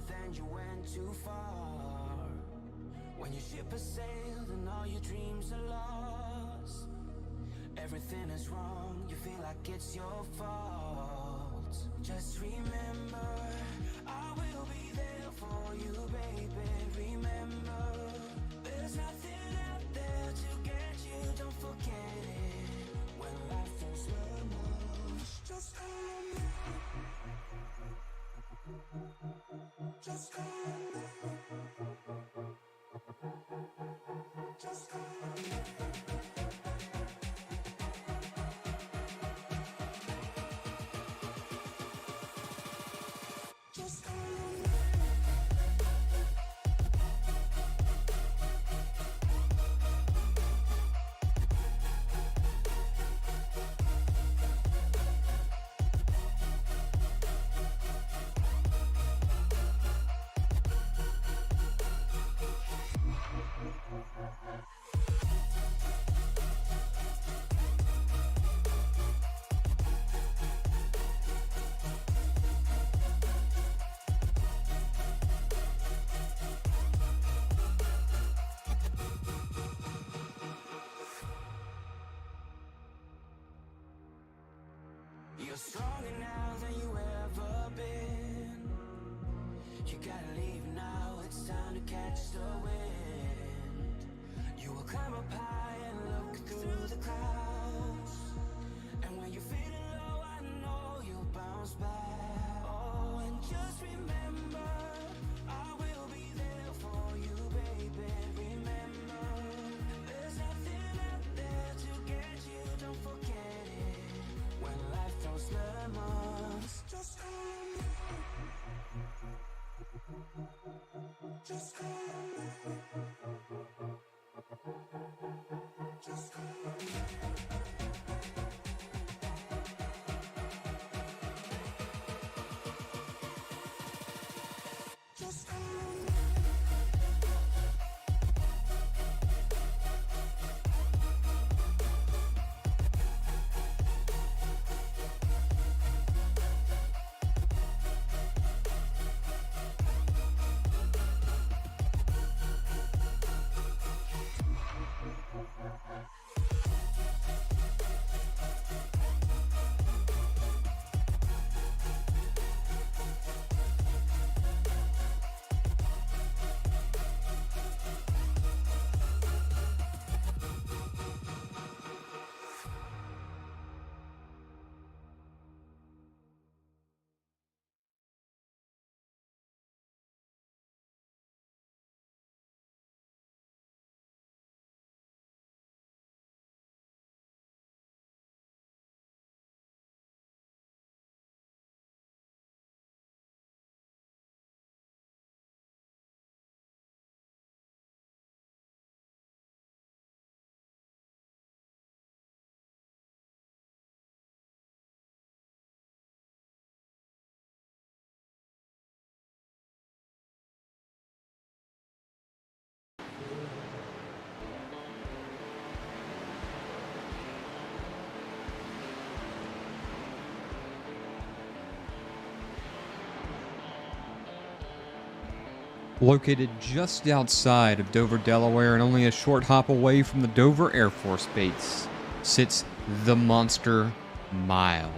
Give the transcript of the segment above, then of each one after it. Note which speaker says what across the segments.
Speaker 1: but then you went too far. When your ship has sailed and all your dreams are lost, everything is wrong, you feel like it's your fault. Just remember, I will be there for you, baby. Remember, there's nothing out there to get you, don't forget it. When life throws lemons, just call me. Just call me. Just call me. Just call me. You're stronger now than you ever been. You gotta leave now, it's time to catch the wind. You will climb up high and look through the clouds, and when you're feeling low, I know you'll bounce back. Oh, and just remember, I will be there for you, baby. Remember, there's nothing out there to get you, don't forget it. When life throws lemons, just call me. Just call me. Just call me. Just call me.
Speaker 2: Located just outside of Dover, Delaware, and only a short hop away from the Dover Air Force Base, sits the Monster Mile.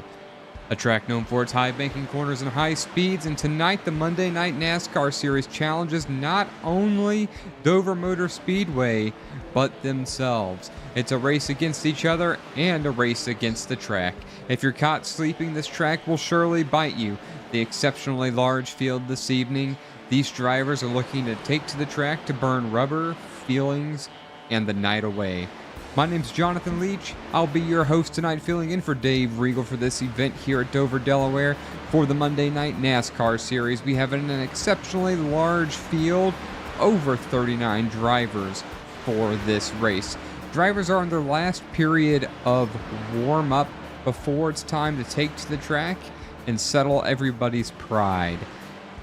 Speaker 2: A track known for its high banking corners and high speeds, and tonight the Monday Night NASCAR Series challenges not only Dover Motor Speedway, but themselves. It's a race against each other and a race against the track. If you're caught sleeping, this track will surely bite you. The exceptionally large field this evening, these drivers are looking to take to the track to burn rubber, feelings, and the night away. My name's Jonathan Leach. I'll be your host tonight, filling in for Dave Regal for this event here at Dover, Delaware. For the Monday Night NASCAR Series, we have an exceptionally large field, over 39 drivers for this race. Drivers are in their last period of warm-up before it's time to take to the track and settle everybody's pride.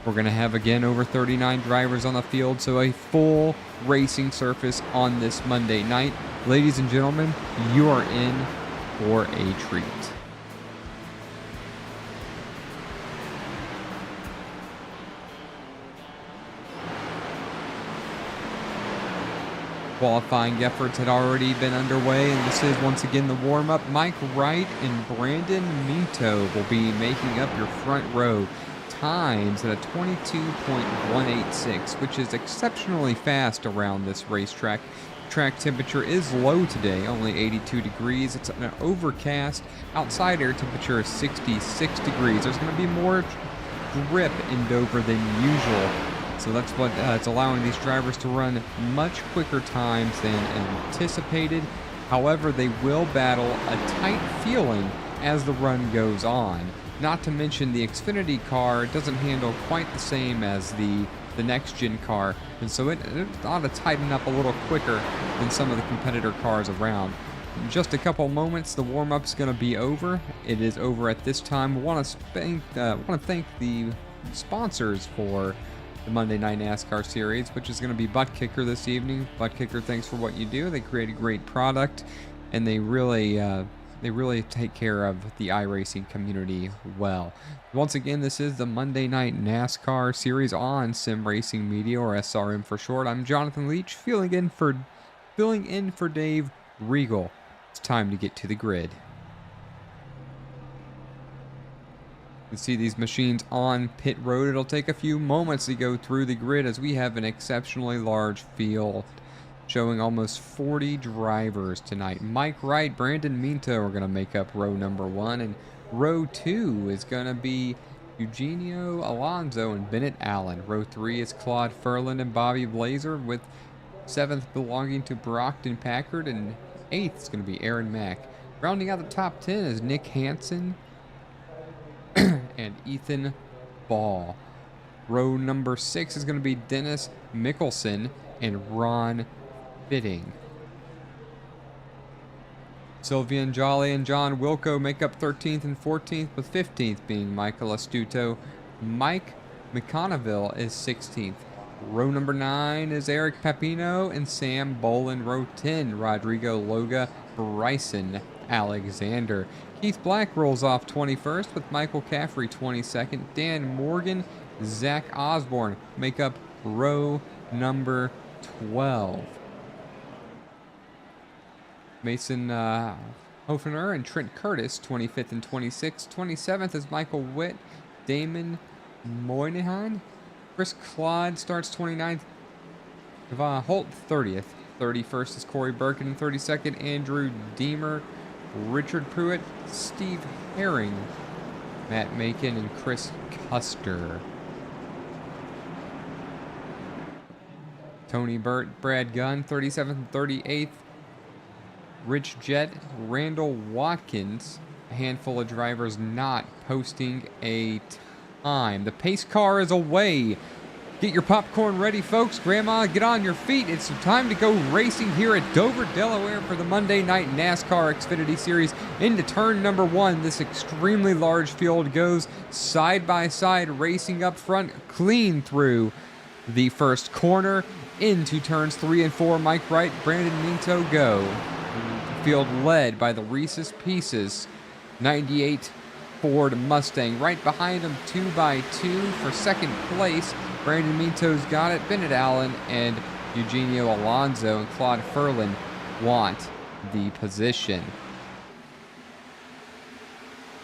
Speaker 2: We're going to have, again, over 39 drivers on the field, so a full racing surface on this Monday night. Ladies and gentlemen, you are in for a treat. Qualifying efforts had already been underway, and this is once again the warm-up. Mike Wright and Brandon Minto will be making up your front row. Times at a 22.186, which is exceptionally fast around this racetrack. Track temperature is low today, only 82 degrees. It's an overcast. Outside air temperature is 66 degrees. There's going to be more grip in Dover than usual. So that's what it's allowing these drivers to run much quicker times than anticipated. However, they will battle a tight feeling as the run goes on. Not to mention the Xfinity car doesn't handle quite the same as the next-gen car, and so it ought to tighten up a little quicker than some of the competitor cars around. In just a couple moments, the warm-up's going to be over. It is over at this time. I want to thank the sponsors for the Monday Night NASCAR Series, which is going to be Butt Kicker this evening. Butt Kicker, thanks for what you do. They create a great product, and they really take care of the iRacing community well. Once again, this is the Monday Night NASCAR Series on Sim Racing Media, or SRM for short. I'm Jonathan Leach, filling in for Dave Regal. It's time to get to the grid. You can see these machines on pit road. It'll take a few moments to go through the grid as we have an exceptionally large field, showing almost 40 drivers tonight. Mike Wright, Brandon Minto are going to make up row number 1, and row 2 is going to be Eugenio Alonso and Bennett Allen. Row 3 is Claude Furlan and Bobby Blazer, with 7th belonging to Brockton Packard, and 8th is going to be Aaron Mack. Rounding out the top 10 is Nick Hansen and Ethan Ball. Row number 6 is going to be Dennis Mickelson and Ron Fitting. Sylvian Jolly and John Wilco make up 13th and 14th, with 15th being Michael Astuto. Mike McConneville is 16th. Row number 9 is Eric Papino and Sam Bolin. Row 10, Rodrigo Loga, Bryson Alexander. Keith Black rolls off 21st, with Michael Caffrey 22nd. Dan Morgan, Zach Osborne make up row number 12. Mason Hofener and Trent Curtis, 25th and 26th. 27th is Michael Witt, Damon Moynihan. Chris Claude starts 29th. Holt, 30th. 31st is Corey Birkin, and 32nd, Andrew Deemer. Richard Pruitt, Steve Herring, Matt Macon, and Chris Custer. Tony Burt, Brad Gunn, 37th and 38th. Rich Jett, Randall Watkins. A handful of drivers not posting a time. The pace car is away. Get your popcorn ready, folks. Grandma, get on your feet. It's time to go racing here at Dover, Delaware for the Monday Night NASCAR Xfinity Series. Into turn number 1, this extremely large field goes side by side, racing up front, clean through the first corner. Into turns 3 and 4, Mike Wright, Brandon Minto go. The field led by the Reese's Pieces 98 Ford Mustang. Right behind them, 2x2 for second place. Brandon Minto's got it. Bennett Allen and Eugenio Alonso and Claude Furlan want the position.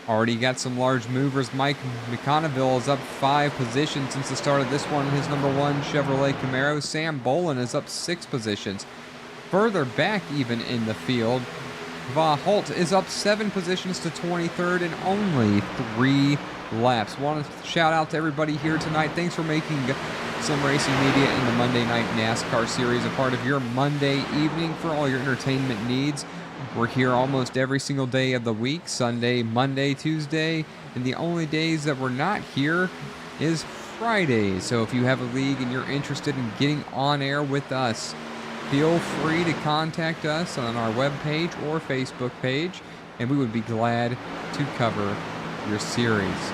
Speaker 2: Already got some large movers. Mike McConneville is up 5 positions since the start of this one. His number 1 Chevrolet Camaro. Sam Bolin is up 6 positions. Further back even in the field, Holt is up 7 positions to 23rd in only 3 laps. Want to shout out to everybody here tonight. Thanks for making Sim Racing Media and the Monday Night NASCAR Series a part of your Monday evening for all your entertainment needs. We're here almost every single day of the week, Sunday, Monday, Tuesday, and the only days that we're not here is Friday. So if you have a league and you're interested in getting on air with us, feel free to contact us on our webpage or Facebook page, and we would be glad to cover your series.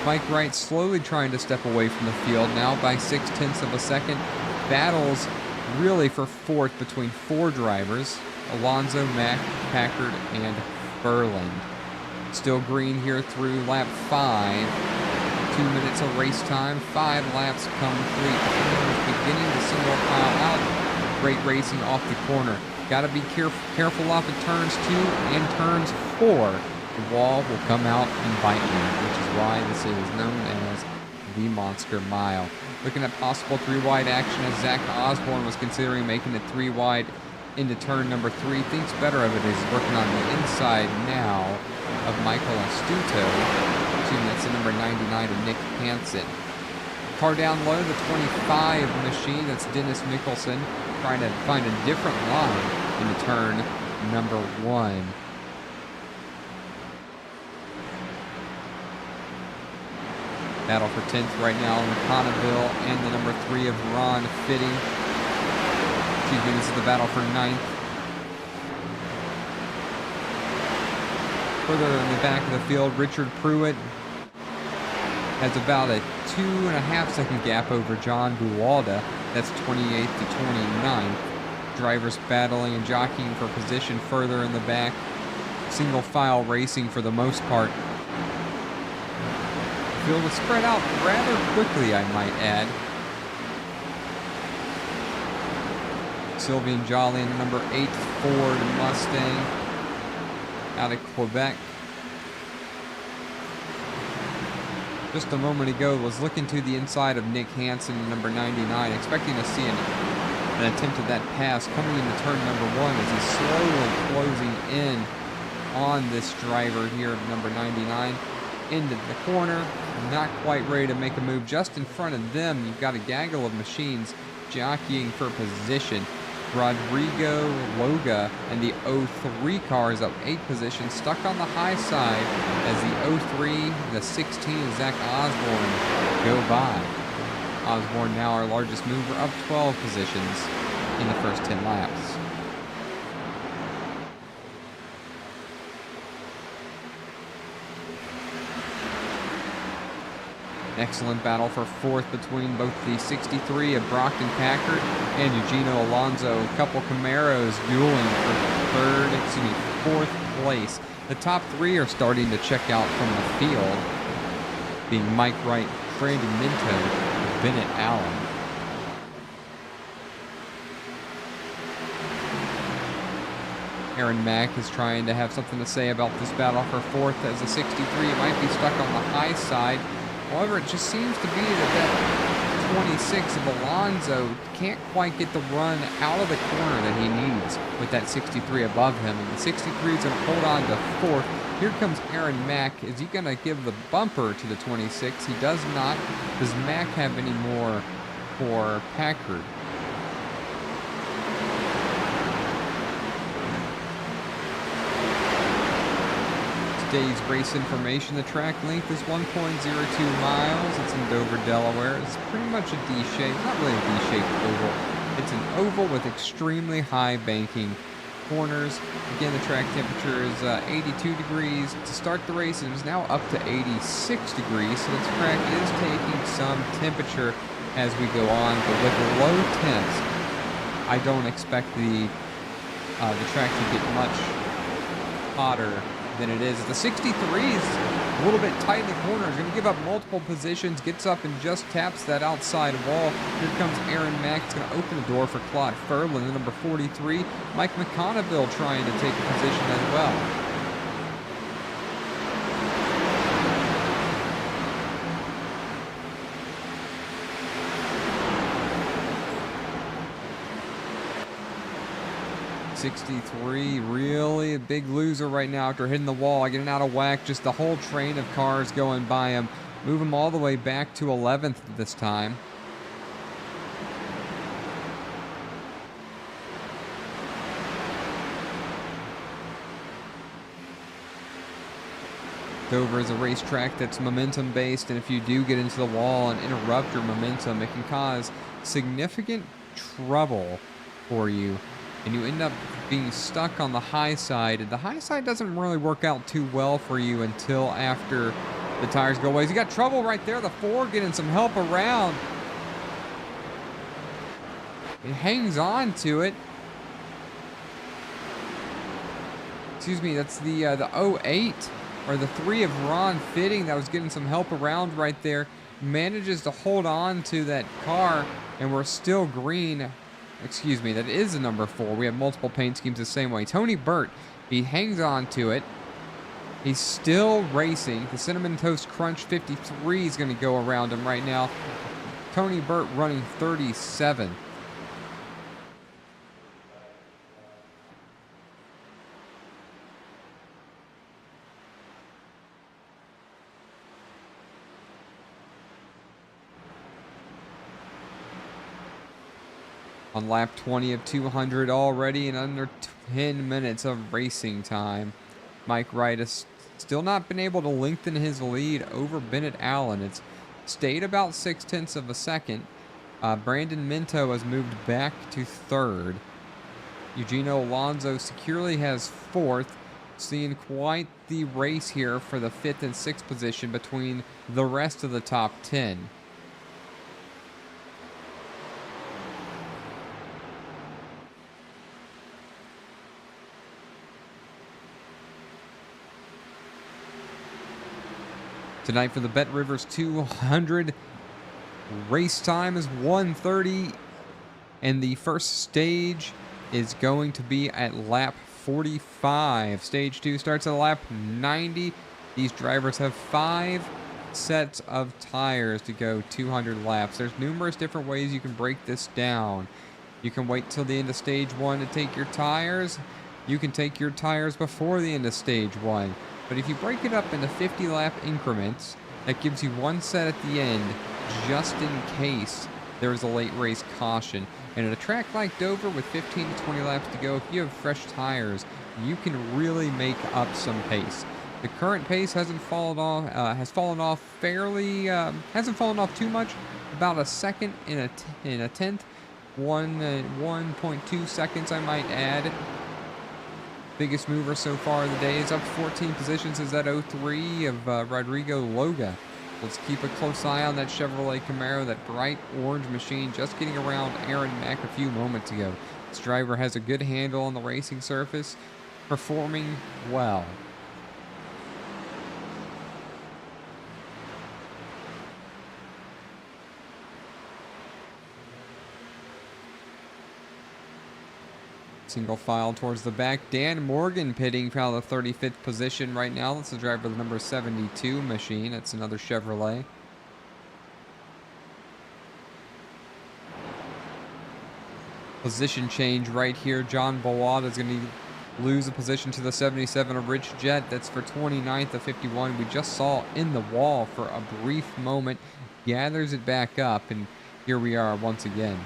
Speaker 2: Mike Wright slowly trying to step away from the field now by 0.6 of a second. Battles really for 4th between 4 drivers, Alonso, Mack, Packard, and Furlan. Still green here through lap 5. 2 minutes of race time, 5 laps complete. The beginning to single file out. Great racing off the corner. Got to be careful off of turns 2 and turns 4. The wall will come out and bite you, which is why this is known as the Monster Mile. Looking at possible 3-wide action as Zach Osborne was considering making it 3-wide into turn number 3. Thinks better of it as he's working on the inside now of Michael Astuto. That's the number 99 of Nick Hansen. Car down low, the 25 machine, that's Dennis Mickelson, trying to find a different line into turn number 1. Battle for 10th right now in McConneville and the number 3 of Ron Fitting. Excuse me, this is the battle for 9th. Further in the back of the field, Richard Pruitt has about a 2.5 second gap over John Buwalda. That's 28th to 29th. Drivers battling and jockeying for position further in the back. Single file racing for the most part. The field is spread out rather quickly, I might add. Sylvain Jolly in number 8 Ford Mustang out of Quebec. Just a moment ago was looking to the inside of Nick Hansen, number 99, expecting to see an attempt at that pass coming into turn number 1 as he's slowly closing in on this driver here, number 99, into the corner. Not quite ready to make a move. Just in front of them, you've got a gaggle of machines jockeying for position. Rodrigo Loga and the 03 cars up 8 positions, stuck on the high side as the 03, the 16, and Zach Osborne go by. Osborne now our largest mover, up 12 positions in the first 10 laps. Excellent battle for 4th between both the 63 of Brockton Packard and Eugenio Alonso. A couple Camaros dueling for 4th place. The top 3 are starting to check out from the field, being Mike Wright, Brandon Minto, and Bennett Allen. Aaron Mack is trying to have something to say about this battle for 4th as the 63 might be stuck on the high side. However, it just seems to be that 26 of Alonso can't quite get the run out of the corner that he needs with that 63 above him. And the 63 is going to hold on to 4th. Here comes Aaron Mack. Is he going to give the bumper to the 26? He does not. Does Mack have any more for Packard? Today's race information, the track length is 1.02 miles. It's in Dover, Delaware. It's pretty much a D-shape, not really a D-shaped oval. It's an oval with extremely high banking corners. Again, the track temperature is 82 degrees. To start the race, it is now up to 86 degrees, so the track is taking some temperature as we go on, but with low temps, I don't expect the track to get much hotter than it is. The 63 is a little bit tight in the corner. He's going to give up multiple positions, gets up and just taps that outside wall. Here comes Aaron Mack. It's going to open the door for Claude Furlan. The number 43, Mike McConneville, trying to take a position as well. '63, really a big loser right now after hitting the wall, getting out of whack. Just the whole train of cars going by him. Move him all the way back to 11th this time. Dover is a racetrack that's momentum based, and if you do get into the wall and interrupt your momentum, it can cause significant trouble for you. And you end up being stuck on the high side. And the high side doesn't really work out too well for you until after the tires go away. You got trouble right there. The 4 getting some help around. It hangs on to it. Excuse me, that's the 08 or the 3 of Ron Fitting that was getting some help around right there. manages to hold on to that car, and we're still green. Excuse me, that is the number 4. We have multiple paint schemes the same way. Tony Burt, he hangs on to it. He's still racing. The Cinnamon Toast Crunch 53 is going to go around him right now. Tony Burt running 37. On lap 20 of 200 already in under 10 minutes of racing time. Mike Wright has still not been able to lengthen his lead over Bennett Allen. It's stayed about 0.6 of a second. Brandon Minto has moved back to 3rd. Eugenio Alonso securely has 4th. Seeing quite the race here for the 5th and 6th position between the rest of the top 10. Tonight for the Bet Rivers 200, race time is 1:30, and the first stage is going to be at lap 45. Stage 2 starts at lap 90. These drivers have 5 sets of tires to go 200 laps. There's numerous different ways you can break this down. You can wait till the end of stage 1 to take your tires. You can take your tires before the end of stage 1. But if you break it up into 50 lap increments, that gives you 1 set at the end, just in case there's a late race caution. And at a track like Dover with 15 to 20 laps to go, if you have fresh tires, you can really make up some pace. The current pace hasn't fallen off, hasn't fallen off too much, about a second in a tenth, 1.2 seconds I might add. Biggest mover so far of the day is up 14 positions is that 03 of Rodrigo Loga. Let's keep a close eye on that Chevrolet Camaro, that bright orange machine just getting around Aaron Mack a few moments ago. This driver has a good handle on the racing surface, performing well. Single file towards the back. Dan Morgan pitting out of the 35th position right now. That's the driver of the number 72 machine. That's another Chevrolet. Position change right here. John Bawad is going to lose a position to the 77 of Rich Jett. That's for 29th of 51. We just saw in the wall for a brief moment. Gathers it back up, and here we are once again.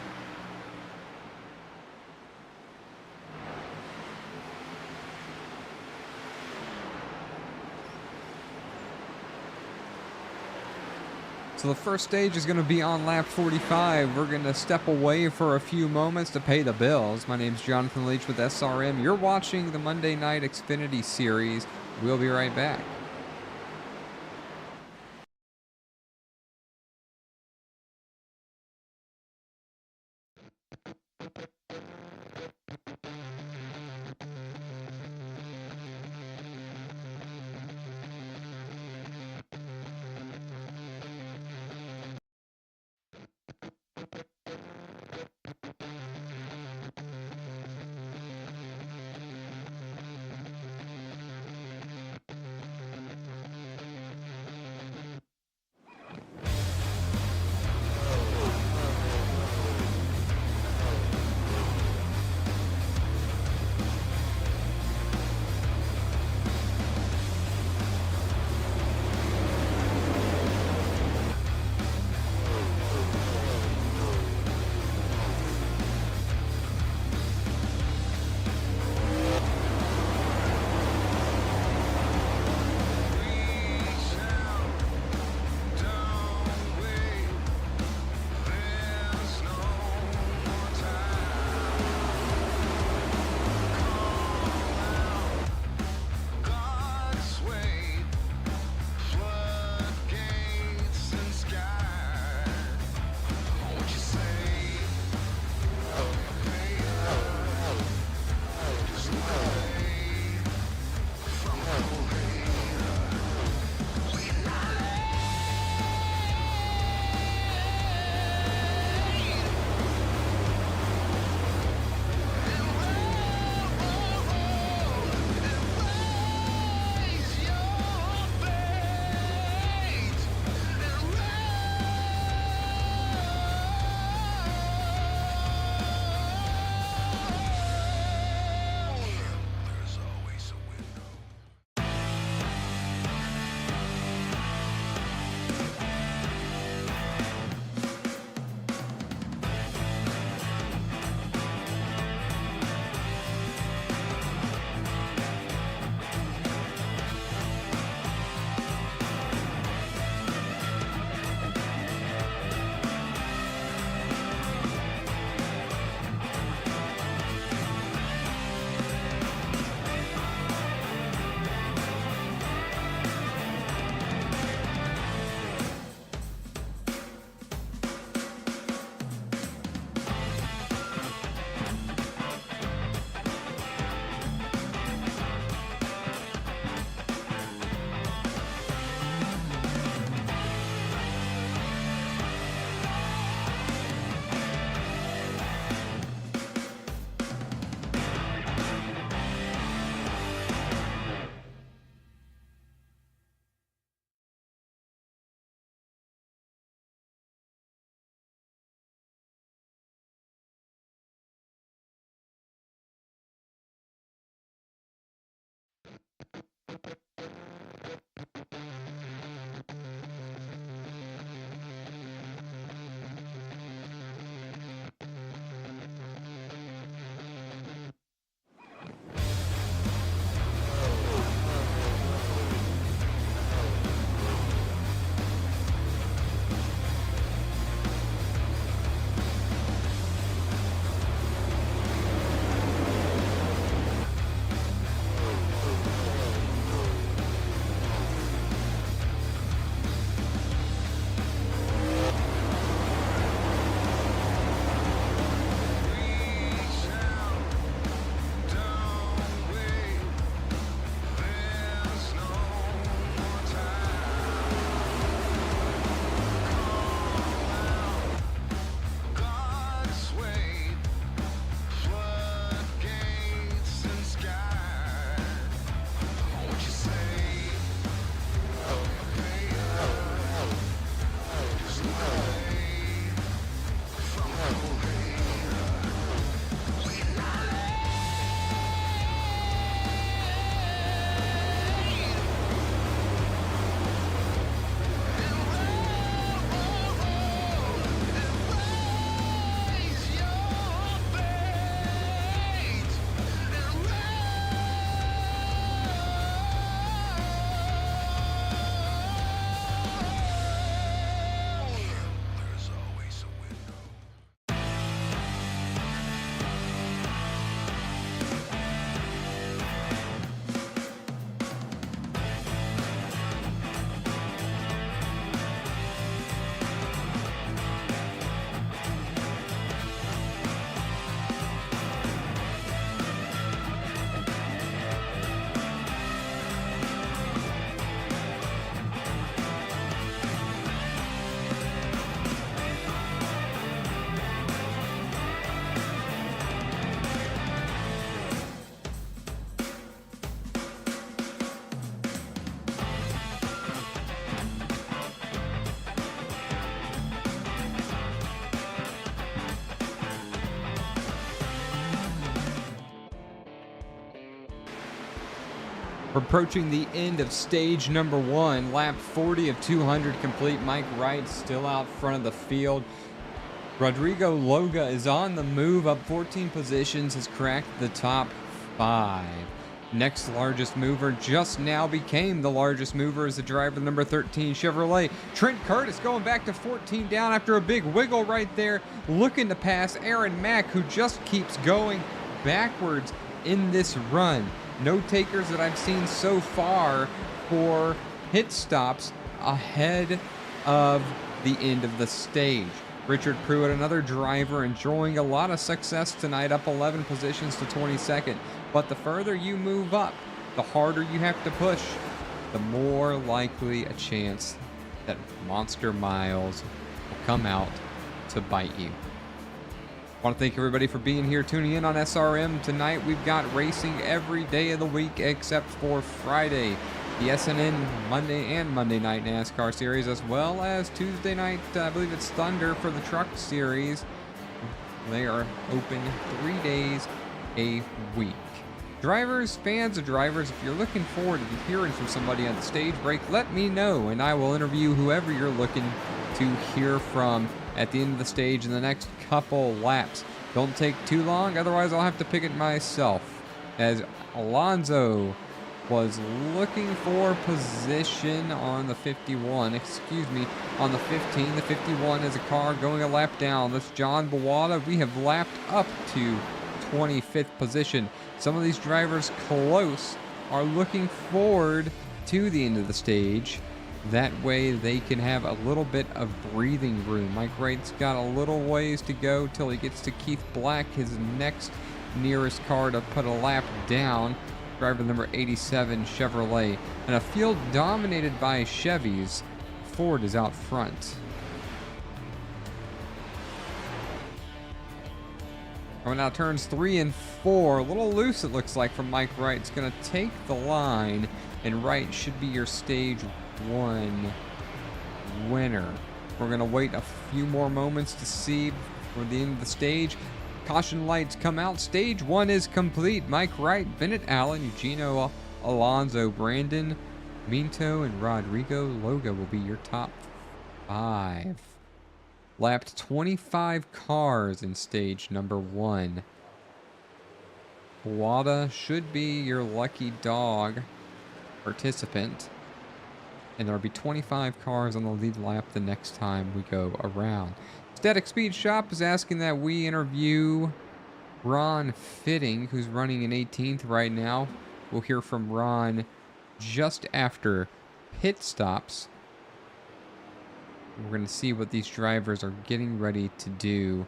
Speaker 2: So the first stage is going to be on lap 45. We're going to step away for a few moments to pay the bills. My name's Jonathan Leach with SRM. You're watching the Monday Night Xfinity Series. We'll be right back. We're approaching the end of stage number 1, lap 40 of 200 complete. Mike Wright still out front of the field. Rodrigo Loga is on the move, up 14 positions, has cracked the top 5. Next largest mover just now became the largest mover as the driver number 13 Chevrolet. Trent Curtis going back to 14 down after a big wiggle right there, looking to pass Aaron Mack, who just keeps going backwards in this run. No takers that I've seen so far for pit stops ahead of the end of the stage. Richard Pruitt, another driver, enjoying a lot of success tonight, up 11 positions to 22nd. But the further you move up, the harder you have to push, the more likely a chance that monster miles will come out to bite you. I want to thank everybody for being here, tuning in on SRM tonight. We've got racing every day of the week except for Friday. The SNN Monday and Monday night NASCAR series, as well as Tuesday night, I believe it's Thunder for the truck series. They are open 3 days a week. Drivers, fans of drivers, if you're looking forward to hearing from somebody on the stage break, let me know, and I will interview whoever you're looking to hear from at the end of the stage in the next couple laps. Don't take too long, otherwise I'll have to pick it myself, as Alonso was looking for position on the 51, on the 15. The 51 is a car going a lap down. That's John Bawada. We have lapped up to 25th position. Some of these drivers close are looking forward to the end of the stage. That way they can have a little bit of breathing room. Mike Wright's got a little ways to go till he gets to Keith Black, his next nearest car to put a lap down. Driver number 87 Chevrolet, and a field dominated by Chevys. Ford is out front. Coming out turns 3 and 4, a little loose it looks like from Mike Wright. It's going to take the line, and Wright should be your stage 1 winner. We're going to wait a few more moments to see for the end of the stage. Caution lights come out. Stage 1 is complete. Mike Wright, Bennett Allen, Eugenio Alonso, Brandon Minto, and Rodrigo Loga will be your top 5. Lapped 25 cars in stage number 1. Wada should be your lucky dog participant. And there will be 25 cars on the lead lap the next time we go around. Static Speed Shop is asking that we interview Ron Fitting, who's running in 18th right now. We'll hear from Ron just after pit stops. We're going to see what these drivers are getting ready to do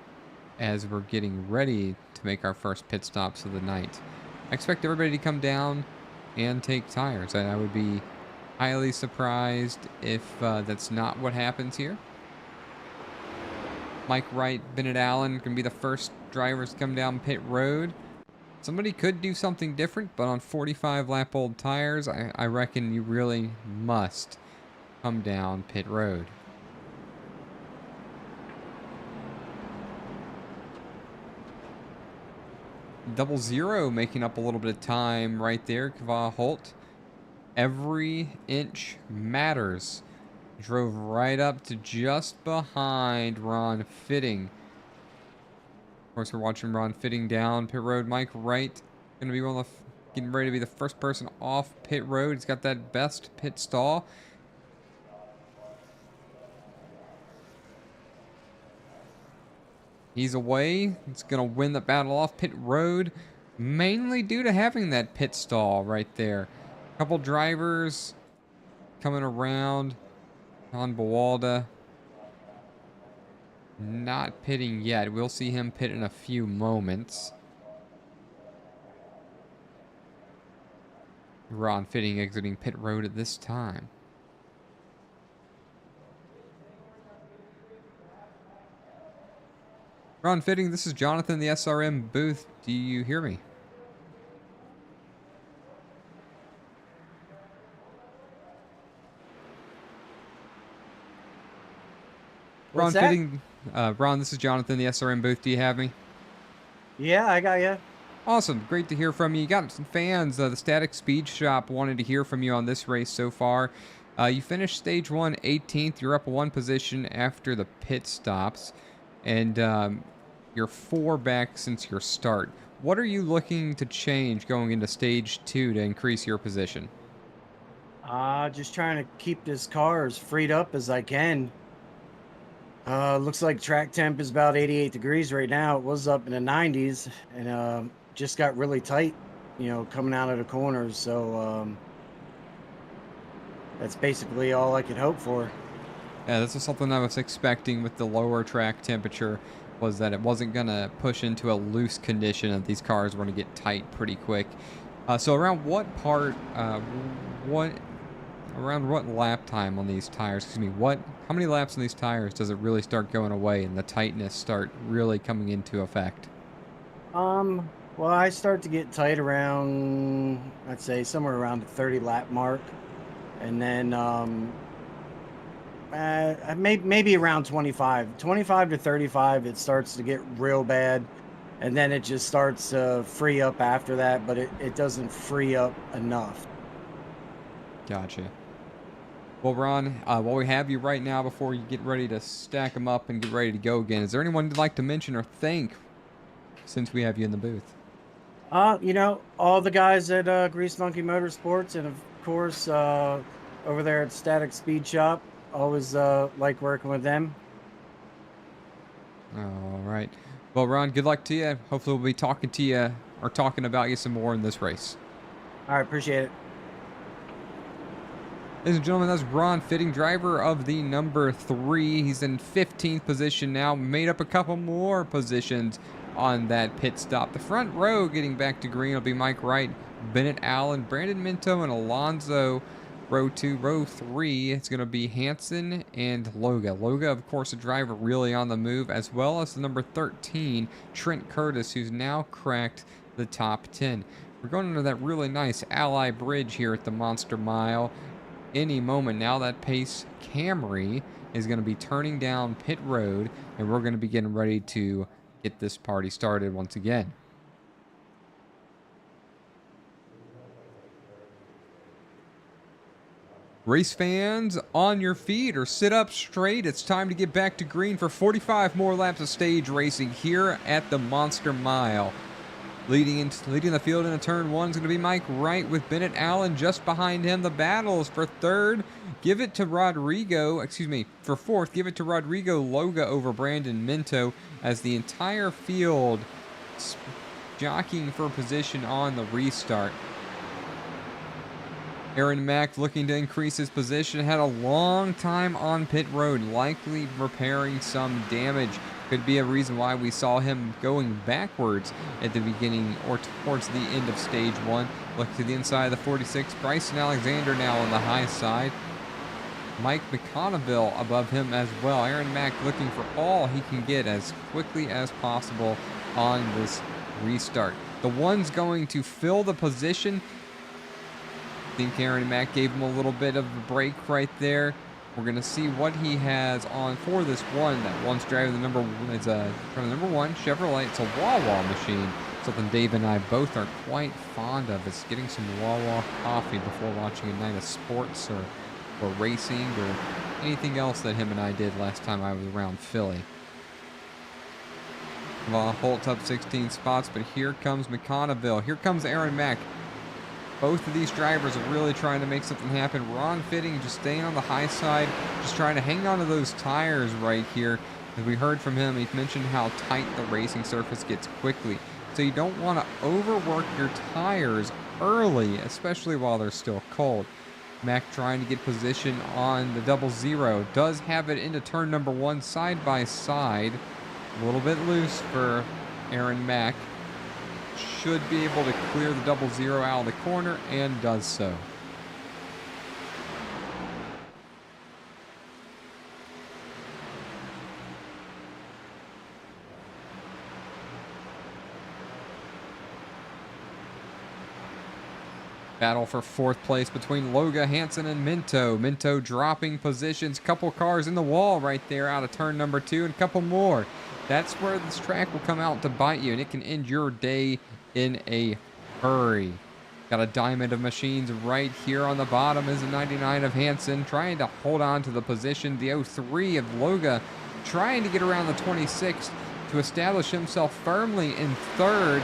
Speaker 2: as we're getting ready to make our first pit stops of the night. I expect everybody to come down and take tires. I would be highly surprised if that's not what happens here. Mike Wright, Bennett Allen can be the first drivers to come down pit road. Somebody could do something different, but on 45 lap old tires, I reckon you really must come down pit road. Double Zero making up a little bit of time right there. Kava Holt. Every inch matters. Drove right up to just behind Ron Fitting. Of course, we're watching Ron Fitting down pit road. Mike Wright going to be getting ready to be the first person off pit road. He's got that best pit stall. He's away. He's going to win the battle off pit road, mainly due to having that pit stall right there. A couple drivers coming around. On Bawalda, not pitting yet. We'll see him pit in a few moments. Ron Fitting exiting pit road at this time. Ron Fitting, this is Jonathan, the SRM booth. Do you hear me? Ron Fitting, Ron, this is Jonathan, the SRM booth. Do you have me?
Speaker 3: Yeah, I got you.
Speaker 2: Awesome. Great to hear from you. You got some fans. The Static Speed Shop wanted to hear from you on this race so far. You finished stage 1 18th. You're up one position after the pit stops. And you're 4 back since your start. What are you looking to change going into stage 2 to increase your position?
Speaker 3: Just trying to keep this car as freed up as I can. Looks like track temp is about 88 degrees right now. It was up in the 90s and just got really tight, coming out of the corners. So that's basically all I could hope for.
Speaker 2: Yeah, this is something I was expecting with the lower track temperature, was that it wasn't going to push into a loose condition and these cars were going to get tight pretty quick. So around what part, around what lap time on these tires, how many laps on these tires does it really start going away and the tightness start really coming into effect?
Speaker 3: Well, I start to get tight around, I'd say somewhere around the 30 lap mark. And then maybe around 25 to 35, it starts to get real bad. And then it just starts to free up after that, but it doesn't free up enough.
Speaker 2: Gotcha. Well, Ron, while we have you right now, before you get ready to stack them up and get ready to go again, is there anyone you'd like to mention or thank since we have you in the booth?
Speaker 3: All the guys at Grease Monkey Motorsports, and of course, over there at Static Speed Shop. Always like working with them.
Speaker 2: All right. Well, Ron, good luck to you. Hopefully we'll be talking to you or talking about you some more in this race.
Speaker 3: All right, appreciate it.
Speaker 2: Ladies and gentlemen, that's Ron Fitting, driver of the number 3. He's in 15th position now, made up a couple more positions on that pit stop. The front row getting back to green will be Mike Wright, Bennett Allen, Brandon Minto, and Alonzo. Row 2, row 3, it's going to be Hansen and Loga. Loga, of course, a driver really on the move, as well as the number 13, Trent Curtis, who's now cracked the top 10. We're going under that really nice Ally Bridge here at the Monster Mile. Any moment now, that Pace Camry is going to be turning down pit road, and we're going to be getting ready to get this party started once again. Race fans, on your feet or sit up straight. It's time to get back to green for 45 more laps of stage racing here at the Monster Mile. Leading the field into turn 1 is going to be Mike Wright with Bennett Allen just behind him. The battles for third. For fourth, give it to Rodrigo Loga over Brandon Minto, as the entire field jockeying for position on the restart. Aaron Mack looking to increase his position, had a long time on pit road, likely repairing some damage. Could be a reason why we saw him going backwards at the beginning or towards the end of stage 1. Look to the inside of the 46. Bryson Alexander now on the high side. Mike McConneville above him as well. Aaron Mack looking for all he can get as quickly as possible on this restart. The one's going to fill the position. I think Aaron Mack gave him a little bit of a break right there. We're going to see what he has on for this one. That one's driving the number 1 Chevrolet. It's a Wawa machine. Something Dave and I both are quite fond of. It's getting some Wawa coffee before watching a night of sports or racing or anything else that him and I did last time I was around Philly. Well, Holt up 16 spots, but here comes McConneville. Here comes Aaron Mack. Both of these drivers are really trying to make something happen. Ron Fitting just staying on the high side, just trying to hang on to those tires right here. As we heard from him, he mentioned how tight the racing surface gets quickly. So you don't want to overwork your tires early, especially while they're still cold. Mack trying to get position on the 00. Does have it into turn number 1 side by side. A little bit loose for Aaron Mack. Should be able to clear the 00 out of the corner, and does so. Battle for 4th place between Loga, Hansen, and Minto. Minto dropping positions. Couple cars in the wall right there out of turn number 2, and a couple more. That's where this track will come out to bite you, and it can end your day in a hurry. Got a diamond of machines right here on the bottom is a 99 of Hansen trying to hold on to the position. The 03 of Loga trying to get around the 26 to establish himself firmly in third.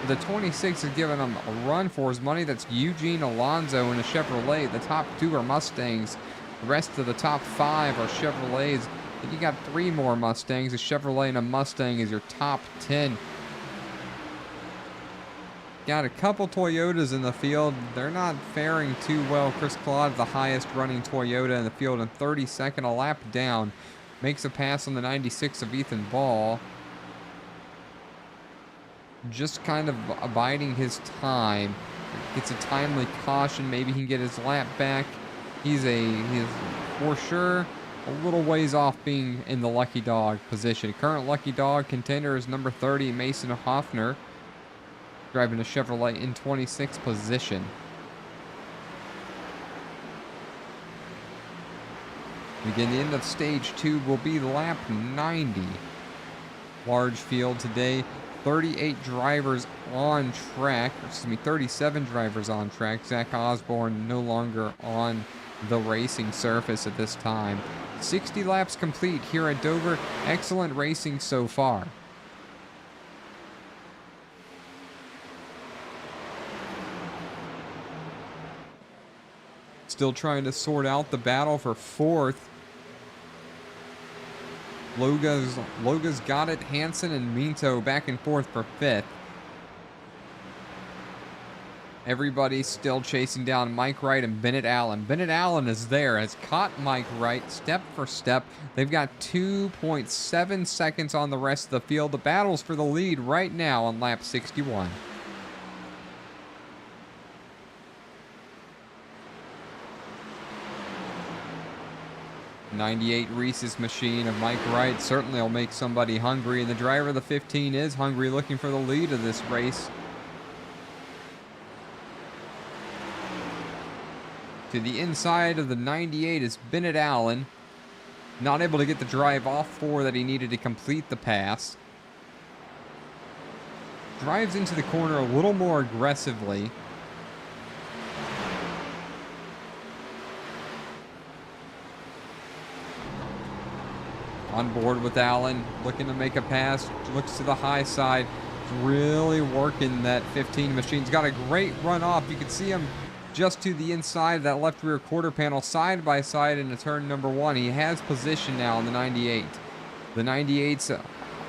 Speaker 2: The 26 has given him a run for his money. That's Eugene Alonso in a Chevrolet. The top 2 are Mustangs. The rest of the top 5 are Chevrolets. And you got 3 more Mustangs. A Chevrolet and a Mustang is your top 10. Got a couple Toyotas in the field. They're not faring too well. Chris Claude, the highest running Toyota in the field, and 32nd, a lap down. Makes a pass on the 96 of Ethan Ball. Just kind of abiding his time. Gets a timely caution. Maybe he can get his lap back. He's for sure a little ways off being in the lucky dog position. Current lucky dog contender is number 30, Mason Hoffner, driving a Chevrolet in 26th position. Again, the end of stage 2 will be lap 90. Large field today. 38 drivers on track. Excuse me, 37 drivers on track. Zach Osborne no longer on the racing surface at this time. 60 laps complete here at Dover. Excellent racing so far. Still trying to sort out the battle for 4th. Loga's got it. Hansen and Minto back and forth for 5th. Everybody's still chasing down Mike Wright and Bennett Allen. Bennett Allen is there, has caught Mike Wright step for step. They've got 2.7 seconds on the rest of the field. The battle's for the lead right now on lap 61. '98 Reese's machine of Mike Wright certainly will make somebody hungry, and the driver of the 15 is hungry, looking for the lead of this race. To the inside of the 98 is Bennett Allen. Not able to get the drive off 4 that he needed to complete the pass. Drives into the corner a little more aggressively. On board with Allen, looking to make a pass, looks to the high side, really working that 15 machine. He's got a great run off. You can see him just to the inside of that left rear quarter panel, side by side into turn number 1. He has position now on the 98. The 98's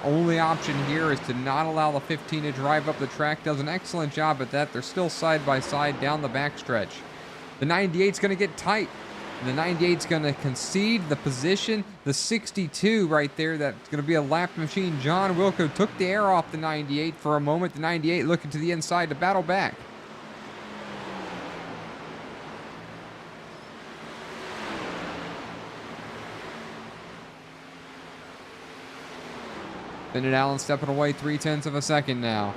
Speaker 2: only option here is to not allow the 15 to drive up the track. Does an excellent job at that. They're still side by side down the backstretch. The 98's going to get tight. The 98's going to concede the position. The 62 right there, that's going to be a lap machine. John Wilco took the air off the 98 for a moment. The 98 looking to the inside to battle back. Bennett Allen stepping away 0.3 of a second now.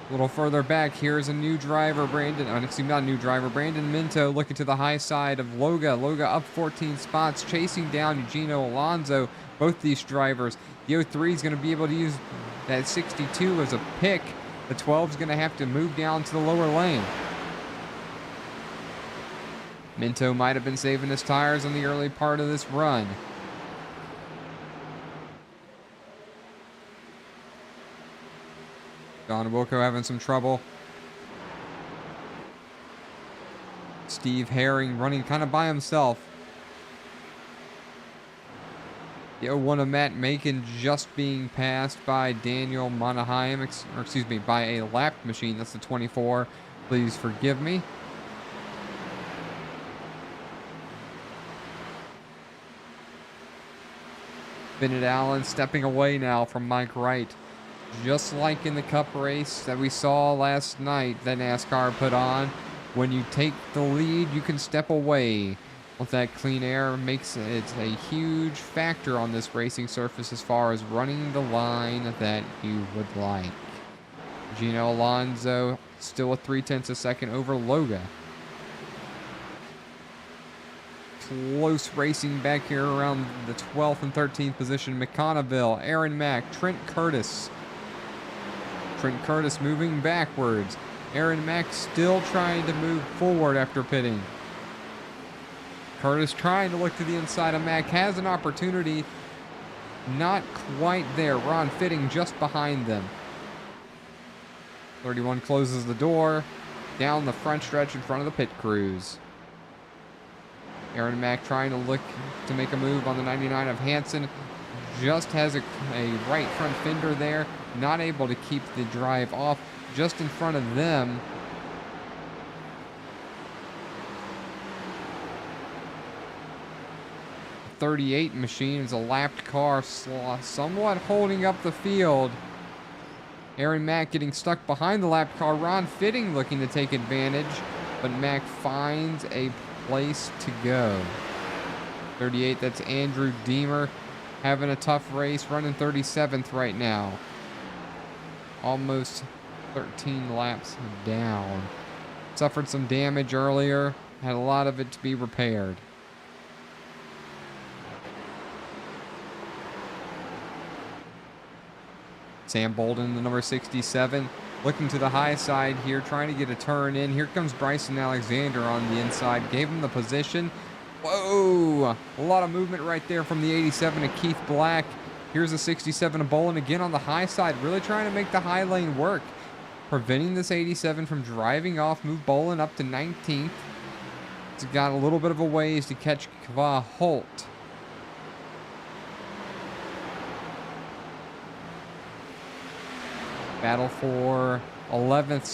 Speaker 2: A little further back, here's a new driver, Brandon Minto looking to the high side of Loga. Loga up 14 spots, chasing down Eugenio Alonso. Both these drivers. The 03 is going to be able to use that 62 as a pick. The 12 is going to have to move down to the lower lane. Minto might have been saving his tires on the early part of this run. John Wilco having some trouble. Steve Herring running kind of by himself. The 01 of Matt Macon just being passed by Daniel Monaheim, by a lap machine. That's the 24. Please forgive me. Bennett Allen stepping away now from Mike Wright. Just like in the Cup race that we saw last night that NASCAR put on, when you take the lead, you can step away. With that clean air, makes it a huge factor on this racing surface as far as running the line that you would like. Gino Alonso still a 0.3 a second over Loga. Close racing back here around the 12th and 13th position. McConneville, Aaron Mack, Trent Curtis. Trent Curtis moving backwards. Aaron Mack still trying to move forward after pitting. Curtis trying to look to the inside of Mack. Has an opportunity. Not quite there. Ron Fitting just behind them. 31 closes the door. Down the front stretch in front of the pit crews. Aaron Mack trying to look to make a move on the 99 of Hansen. Just has a right front fender there. Not able to keep the drive off. Just in front of them. The 38 machine is a lapped car, somewhat holding up the field. Aaron Mack getting stuck behind the lapped car. Ron Fitting looking to take advantage, but Mack finds a place to go. 38, that's Andrew Deemer, having a tough race, running 37th right now. Almost 13 laps down. Suffered some damage earlier, had a lot of it to be repaired. Sam Bolden, the number 67, looking to the high side here, trying to get a turn in. Here comes Bryson Alexander on the inside, gave him the position. Whoa! A lot of movement right there from the 87 to Keith Black. Here's the 67 of Bolin again on the high side, really trying to make the high lane work. Preventing this 87 from driving off, move Bolin up to 19th. It's got a little bit of a ways to catch Kva Holt. Battle for 11th,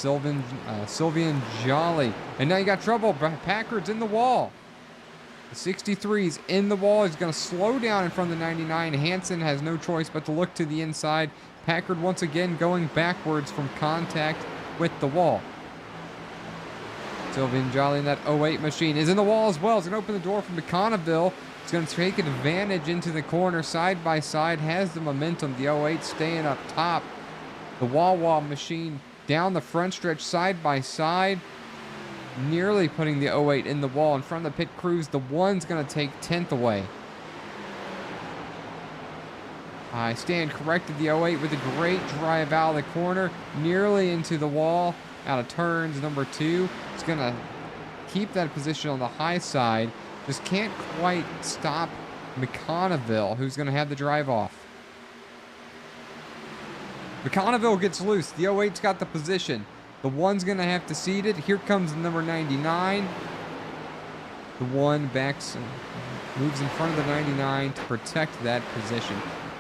Speaker 2: Sylvian Jolly. And now you got trouble. Packard's in the wall. The 63's in the wall. He's going to slow down in front of the 99. Hansen has no choice but to look to the inside. Packard once again going backwards from contact with the wall. Sylvian Jolly in that 08 machine is in the wall as well. He's going to open the door from McConneville. He's going to take advantage into the corner side by side. Has the momentum. The 08 staying up top. The Wawa machine down the front stretch side by side. Nearly putting the 08 in the wall in front of the pit crews. The 1's going to take 10th away. I stand corrected. The 08 with a great drive out of the corner. Nearly into the wall. Out of turns number 2. It's going to keep that position on the high side. Just can't quite stop McConneville, who's going to have the drive off. McConneville gets loose. The 08's got the position. The 1's going to have to cede it. Here comes the number 99. The 1 backs, moves in front of the 99 to protect that position.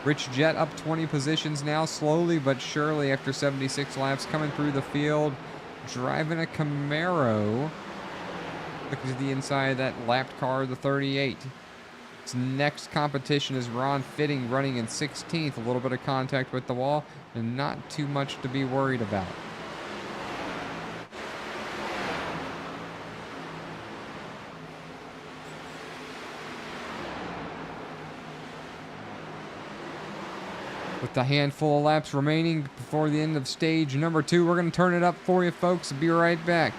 Speaker 2: Rich Jett up 20 positions now, slowly but surely after 76 laps, coming through the field, driving a Camaro. Looking to the inside of that lapped car, the 38. His next competition is Ron Fitting running in 16th. A little bit of contact with the wall and not too much to be worried about. With a handful of laps remaining before the end of stage number 2, we're going to turn it up for you folks. Be right back.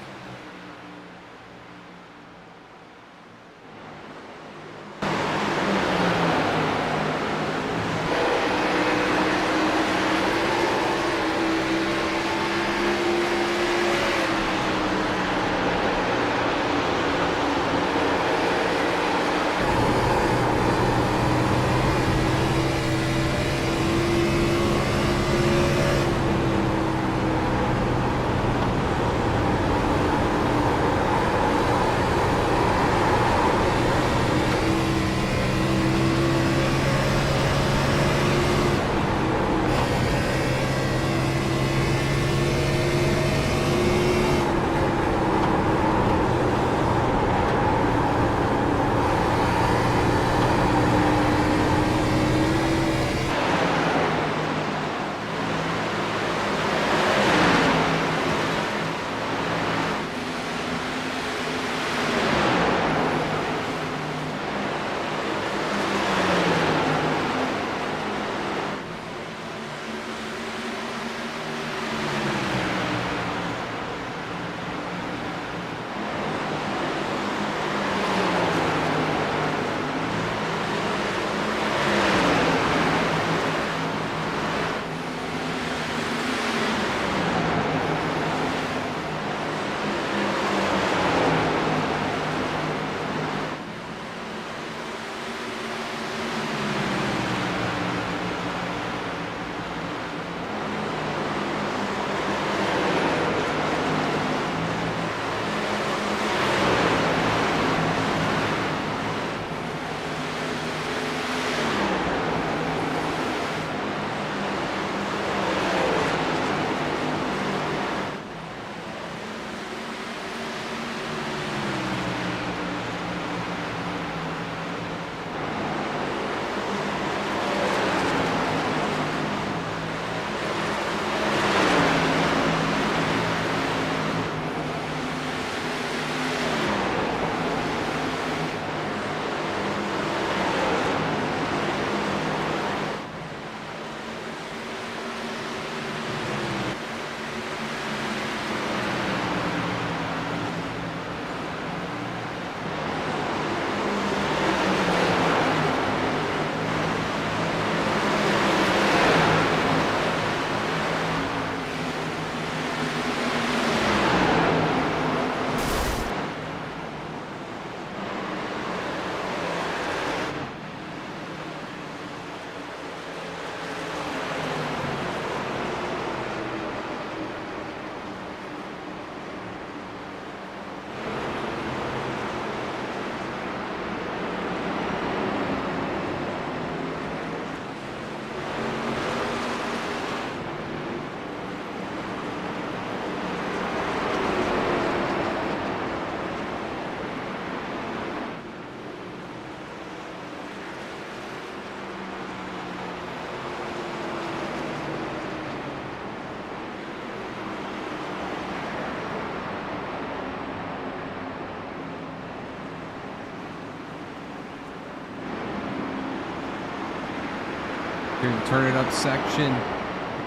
Speaker 2: Here to turn it up section.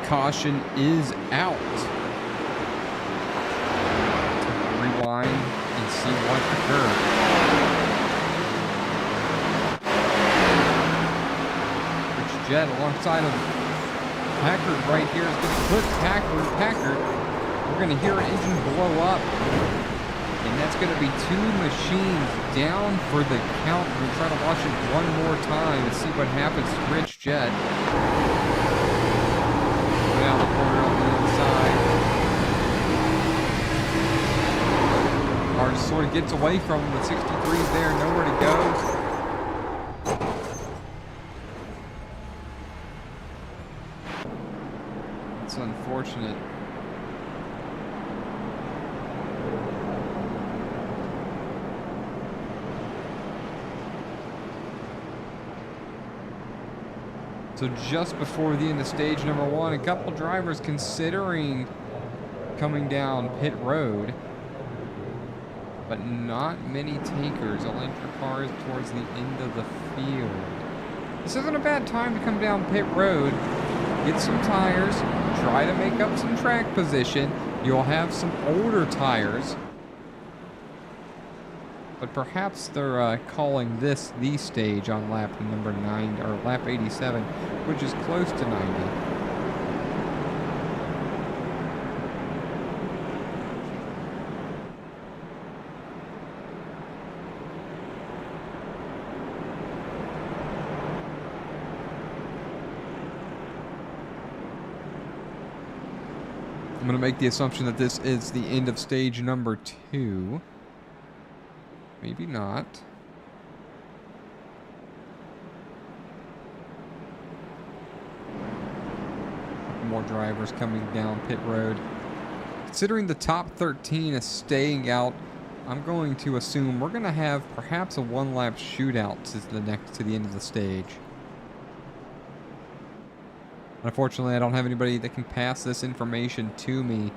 Speaker 2: Caution is out. Rewind and see what occurred. Rich Jet alongside of Packard right here is going to put Packard. We're going to hear an engine blow up. And that's going to be two machines down for the count. We'll try to watch it one more time and see what happens to Rich Jet. Down the corner on the inside. Car just sort of gets away from him with 63s there, nowhere to go. It's unfortunate. So just before the end of stage number 1, a couple drivers considering coming down pit road, but not many takers. I'll enter cars towards the end of the field. This isn't a bad time to come down pit road, get some tires, try to make up some track position. You'll have some older tires, but perhaps they're calling this the stage on lap number 9 or lap 87, which is close to 90. I'm going to make the assumption that this is the end of stage number 2. Maybe not. More drivers coming down pit road. Considering the top 13 is staying out, I'm going to assume we're going to have perhaps a one-lap shootout to the end of the stage. Unfortunately, I don't have anybody that can pass this information to me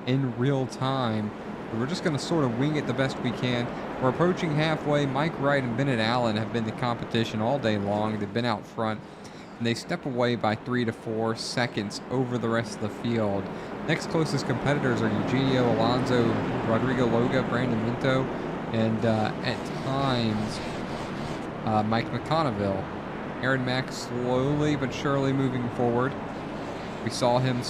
Speaker 2: in real time. We're just going to sort of wing it the best we can. We're approaching halfway. Mike Wright and Bennett Allen have been the competition all day long. They've been out front, and they step away by 3 to 4 seconds over the rest of the field. Next closest competitors are Eugenio Alonso, Rodrigo Loga, Brandon Minto, and at times Mike McConneville. Aaron Mack slowly but surely moving forward. We saw him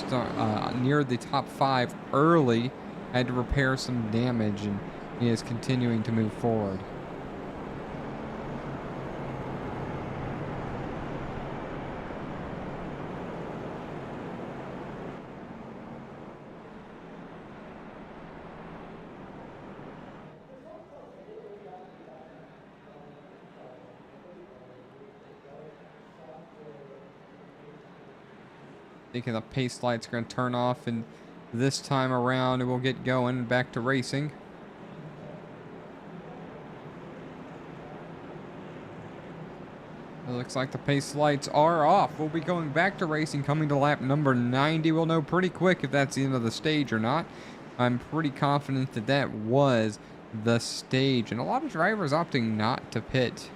Speaker 2: near the top 5 early, had to repair some damage, and he is continuing to move forward. Thinking the pace lights are going to turn off, and this time around we'll get going back to racing. It looks like the pace lights are off. We'll be going back to racing, coming to lap number 90. We'll know pretty quick if that's the end of the stage or not. I'm pretty confident that that was the stage, and a lot of drivers opting not to pit.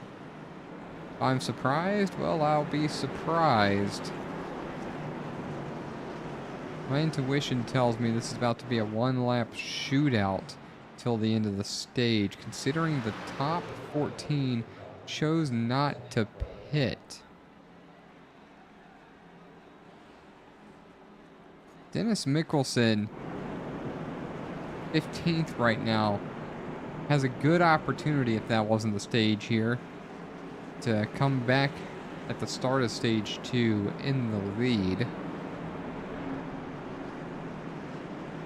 Speaker 2: I'm surprised? Well, I'll be surprised. My intuition tells me this is about to be a one-lap shootout till the end of the stage, considering the top 14 chose not to pit. Dennis Mickelson, 15th right now, has a good opportunity, if that wasn't the stage here, to come back at the start of stage 2 in the lead.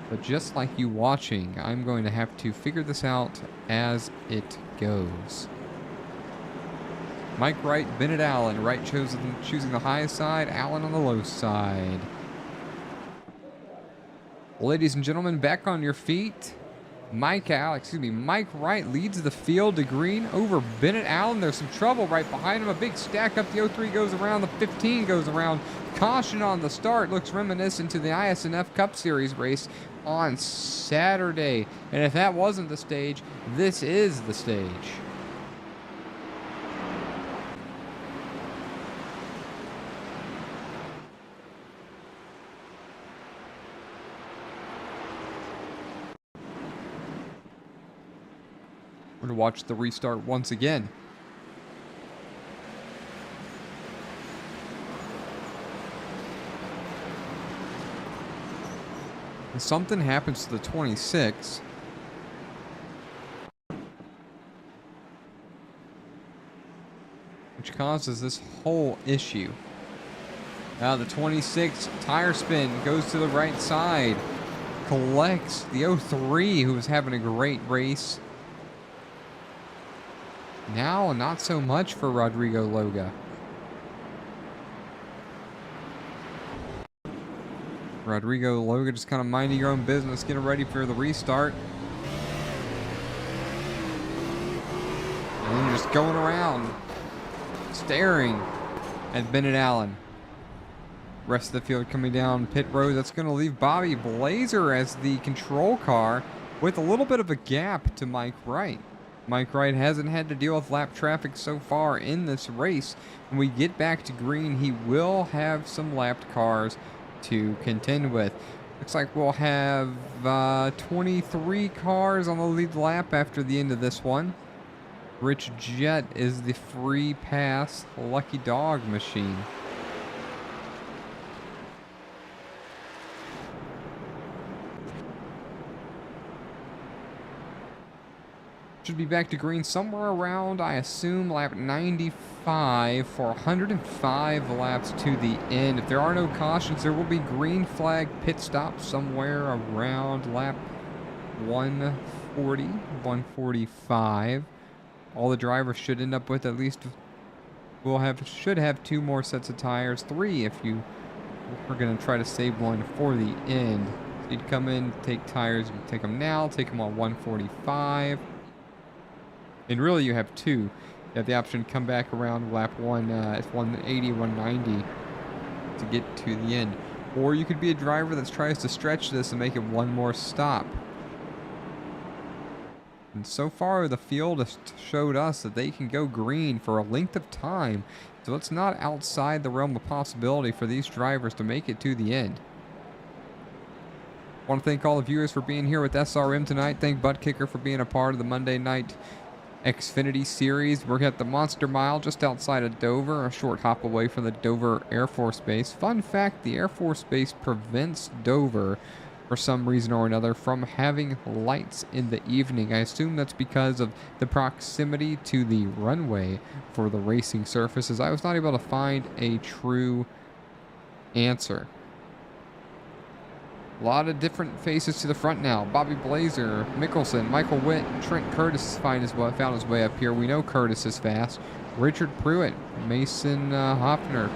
Speaker 2: But just like you watching, I'm going to have to figure this out as it goes. Mike Wright, Bennett Allen. Wright choosing the high side, Allen on the low side. Ladies and gentlemen, back on your feet. Mike Wright leads the field to green over Bennett Allen. There's some trouble right behind him. A big stack up. The 03 goes around. The 15 goes around. Caution on the start. Looks reminiscent to the ISNF Cup Series race on Saturday. And if that wasn't the stage, this is the stage. We're going to watch the restart once again. And something happens to the 26. Which causes this whole issue. Now the 26 tire spin goes to the right side. Collects the 03, who was having a great race. Now, not so much for Rodrigo Loga. Rodrigo Loga just kind of minding your own business, getting ready for the restart. And then just going around, staring at Bennett Allen. Rest of the field coming down pit road. That's going to leave Bobby Blazer as the control car with a little bit of a gap to Mike Wright. Mike Wright hasn't had to deal with lap traffic so far in this race. When we get back to green, he will have some lapped cars to contend with. Looks like we'll have 23 cars on the lead lap after the end of this one. Rich Jet is the free pass lucky dog machine. Should be back to green somewhere around, I assume, lap 95 for 105 laps to the end. If there are no cautions, there will be green flag pit stop somewhere around lap 140, 145. All the drivers should end up with at least, should have 2 more sets of tires, 3 if you are going to try to save one for the end. So you'd come in, take tires, you take them now, take them on 145. And really, you have 2. You have the option to come back around lap 180, 190 to get to the end. Or you could be a driver that tries to stretch this and make it one more stop. And so far, the field has showed us that they can go green for a length of time. So it's not outside the realm of possibility for these drivers to make it to the end. I want to thank all the viewers for being here with SRM tonight. Thank Butt Kicker for being a part of the Monday night Xfinity series. We're at the Monster Mile just outside of Dover, a short hop away from the Dover Air Force Base. Fun fact, the Air Force Base prevents Dover, for some reason or another, from having lights in the evening. I assume that's because of the proximity to the runway for the racing surfaces. I was not able to find a true answer. A lot of different faces to the front now. Bobby Blazer, Mickelson, Michael Witt, Trent Curtis found his way up here. We know Curtis is fast. Richard Pruitt, Mason Hoffner,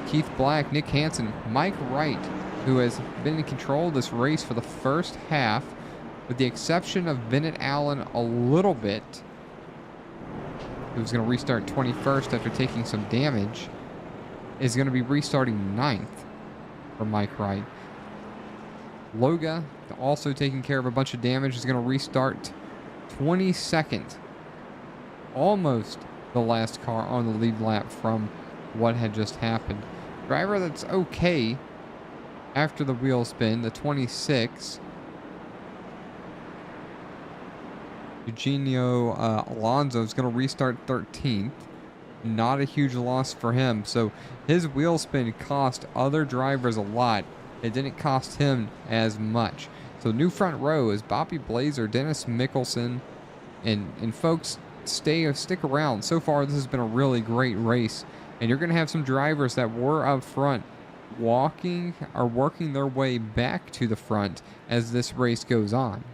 Speaker 2: Keith Black, Nick Hansen, Mike Wright, who has been in control of this race for the first half, with the exception of Bennett Allen a little bit, who's going to restart 21st after taking some damage, is going to be restarting 9th for Mike Wright. Loga, also taking care of a bunch of damage, is going to restart 22nd. Almost the last car on the lead lap from what had just happened. Driver that's okay after the wheel spin, the 26. Eugenio Alonso is going to restart 13th. Not a huge loss for him. So his wheel spin cost other drivers a lot. It didn't cost him as much. So new front row is Bobby Blazer, Dennis Mickelson, and folks, stick around. So far, this has been a really great race, and you're going to have some drivers that were up front working their way back to the front as this race goes on.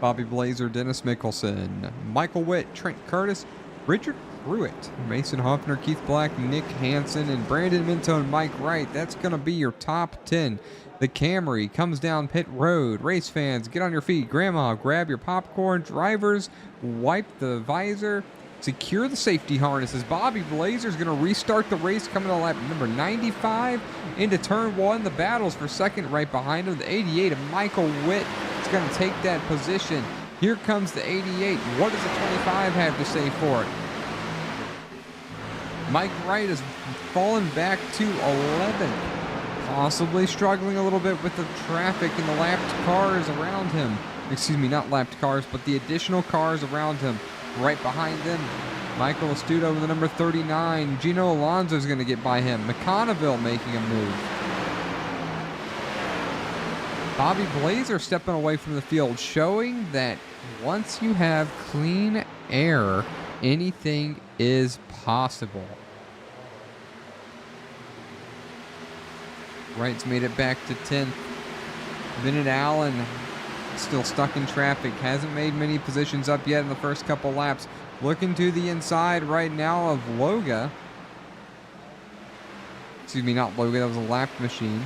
Speaker 2: Bobby Blazer, Dennis Mickelson, Michael Witt, Trent Curtis, Richard Pruitt, Mason Hoffner, Keith Black, Nick Hansen, and Brandon Minto and Mike Wright. That's going to be your top 10. The Camry comes down pit road. Race fans, get on your feet. Grandma, grab your popcorn. Drivers, wipe the visor. Secure the safety harnesses. Bobby Blazer's going to restart the race coming to lap number 95 into turn 1. The battles for second right behind him. The 88 of Michael Witt is going to take that position. Here comes the 88. What does the 25 have to say for it? Mike Wright has fallen back to 11. Possibly struggling a little bit with the traffic and the lapped cars around him. Excuse me, not lapped cars, but the additional cars around him. Right behind them, Michael Astuto with the number 39. Gino Alonso is going to get by him. McConneville making a move. Bobby Blazer stepping away from the field, showing that once you have clean air, anything is possible. Wright's made it back to 10th. Bennett Allen still stuck in traffic. Hasn't made many positions up yet in the first couple laps. Looking to the inside right now of Loga. Excuse me, not Loga. That was a lap machine.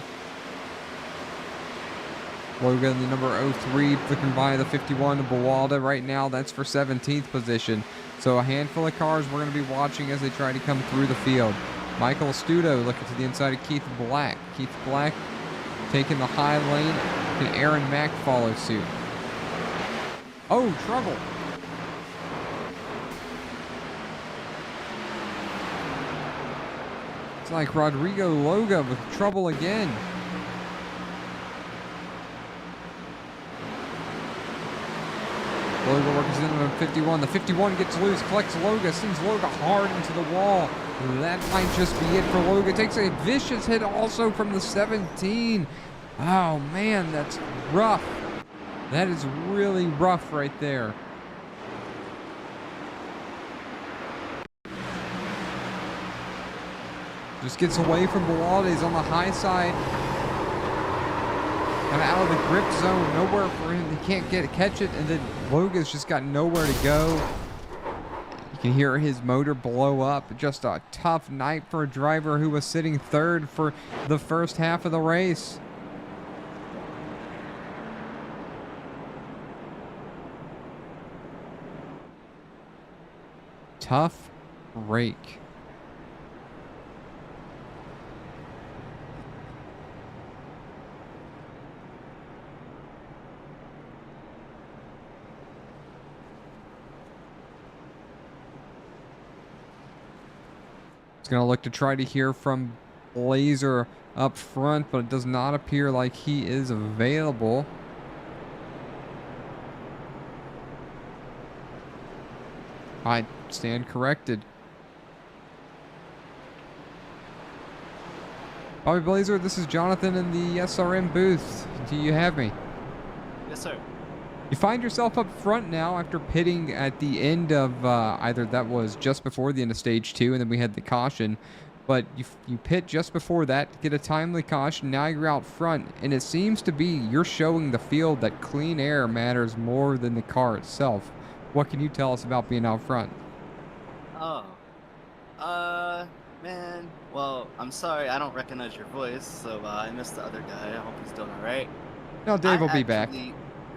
Speaker 2: Loga, the number 03, looking by the 51 of Buwalda right now. That's for 17th position. So a handful of cars we're going to be watching as they try to come through the field. Michael Astuto looking to the inside of Keith Black. Keith Black taking the high lane. Can Aaron Mack follow suit? Oh, trouble. It's like Rodrigo Loga with trouble again. Loga works in on 51. The 51 gets loose, collects Loga, sends Loga hard into the wall. That might just be it for Loga. Takes a vicious hit also from the 17. Oh man, that's rough. That is really rough right there. Just gets away from Buwalda. He's on the high side. Kind of out of the grip zone. Nowhere for him. He can't catch it. And then Loga's just got nowhere to go. You can hear his motor blow up. Just a tough night for a driver who was sitting third for the first half of the race. Tough break. It's going to look to try to hear from Blazer up front, but it does not appear like he is available. I stand corrected. Bobby Blazer, this is Jonathan in the SRM booth. Do you have me?
Speaker 4: Yes, sir.
Speaker 2: You find yourself up front now after pitting at the end of either that was just before the end of stage 2 and then we had the caution, but you pit just before that to get a timely caution. Now you're out front and it seems to be you're showing the field that clean air matters more than the car itself. What can you tell us about being out front?
Speaker 4: Oh, man. Well, I'm sorry, I don't recognize your voice, so I missed the other guy. I hope he's doing all right.
Speaker 2: No, Dave will be back.